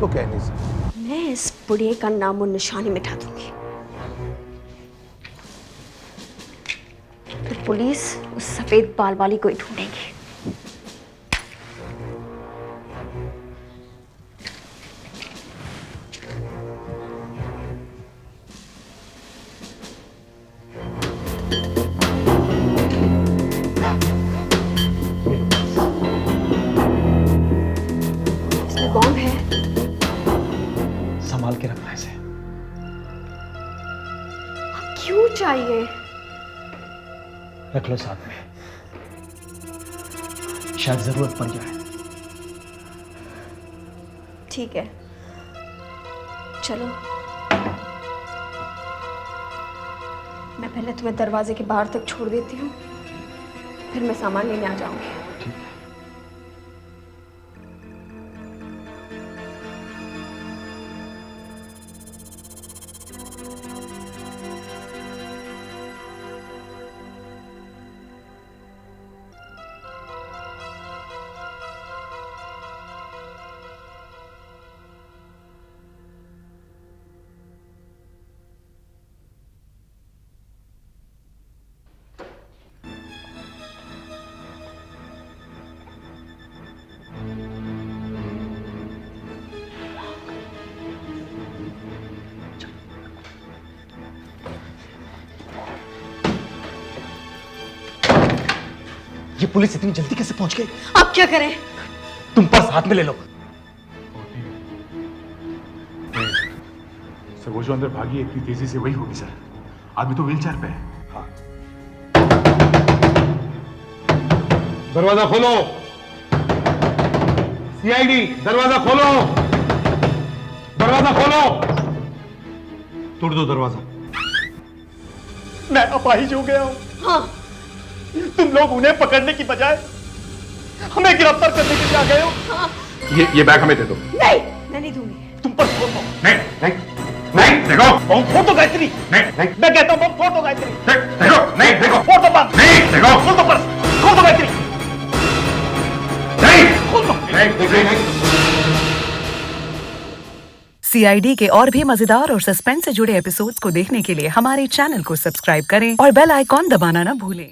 तो कह नहीं सकते। मैं इस बुढ़िया का नामो निशानी मिटा दूंगी, तो पुलिस उस सफेद बाल वाली को ही ढूंढेगी। इसमें बॉम्ब है, संभाल के रखना इसे। क्यों चाहिए? रख लो साथ में, शायद जरूरत पड़ जाए। ठीक है, चलो। मैं पहले तुम्हें दरवाजे के बाहर तक छोड़ देती हूँ, फिर मैं सामान लेने आ जाऊंगी। ये पुलिस इतनी जल्दी कैसे पहुंच गई? अब क्या करें? तुम पर्स हाथ में ले लो। सर, वो जो अंदर भागी इतनी तेजी से वही होगी सर। आदमी तो व्हीलचेयर पे है। हाँ। दरवाजा खोलो, सीआईडी, दरवाजा खोलो, दरवाजा खोलो। तोड़ दो दरवाजा। मैं अपाहिज हो गया हूं। हाँ। तुम लोग उन्हें पकड़ने की बजाय हमें गिरफ्तार करने के लिए आ गए हो। हाँ। ये बैग हमें दे दो। नहीं, मैं नहीं दूंगी। तुम पर छोड़ दो। नहीं, देखो फोड़ दो गायत्री। नहीं मैं कहता हूँ फोड़ दो गायत्री। देखो नहीं देखो फोड़ दो बम। नहीं देखो खोल दो पर्स, खोल दो गायत्री। नहीं खोल दो। नहीं CID के और भी मजेदार और सस्पेंस से जुड़े एपिसोड्स को देखने के लिए हमारे चैनल को सब्सक्राइब करें और बेल आइकॉन दबाना ना भूलें।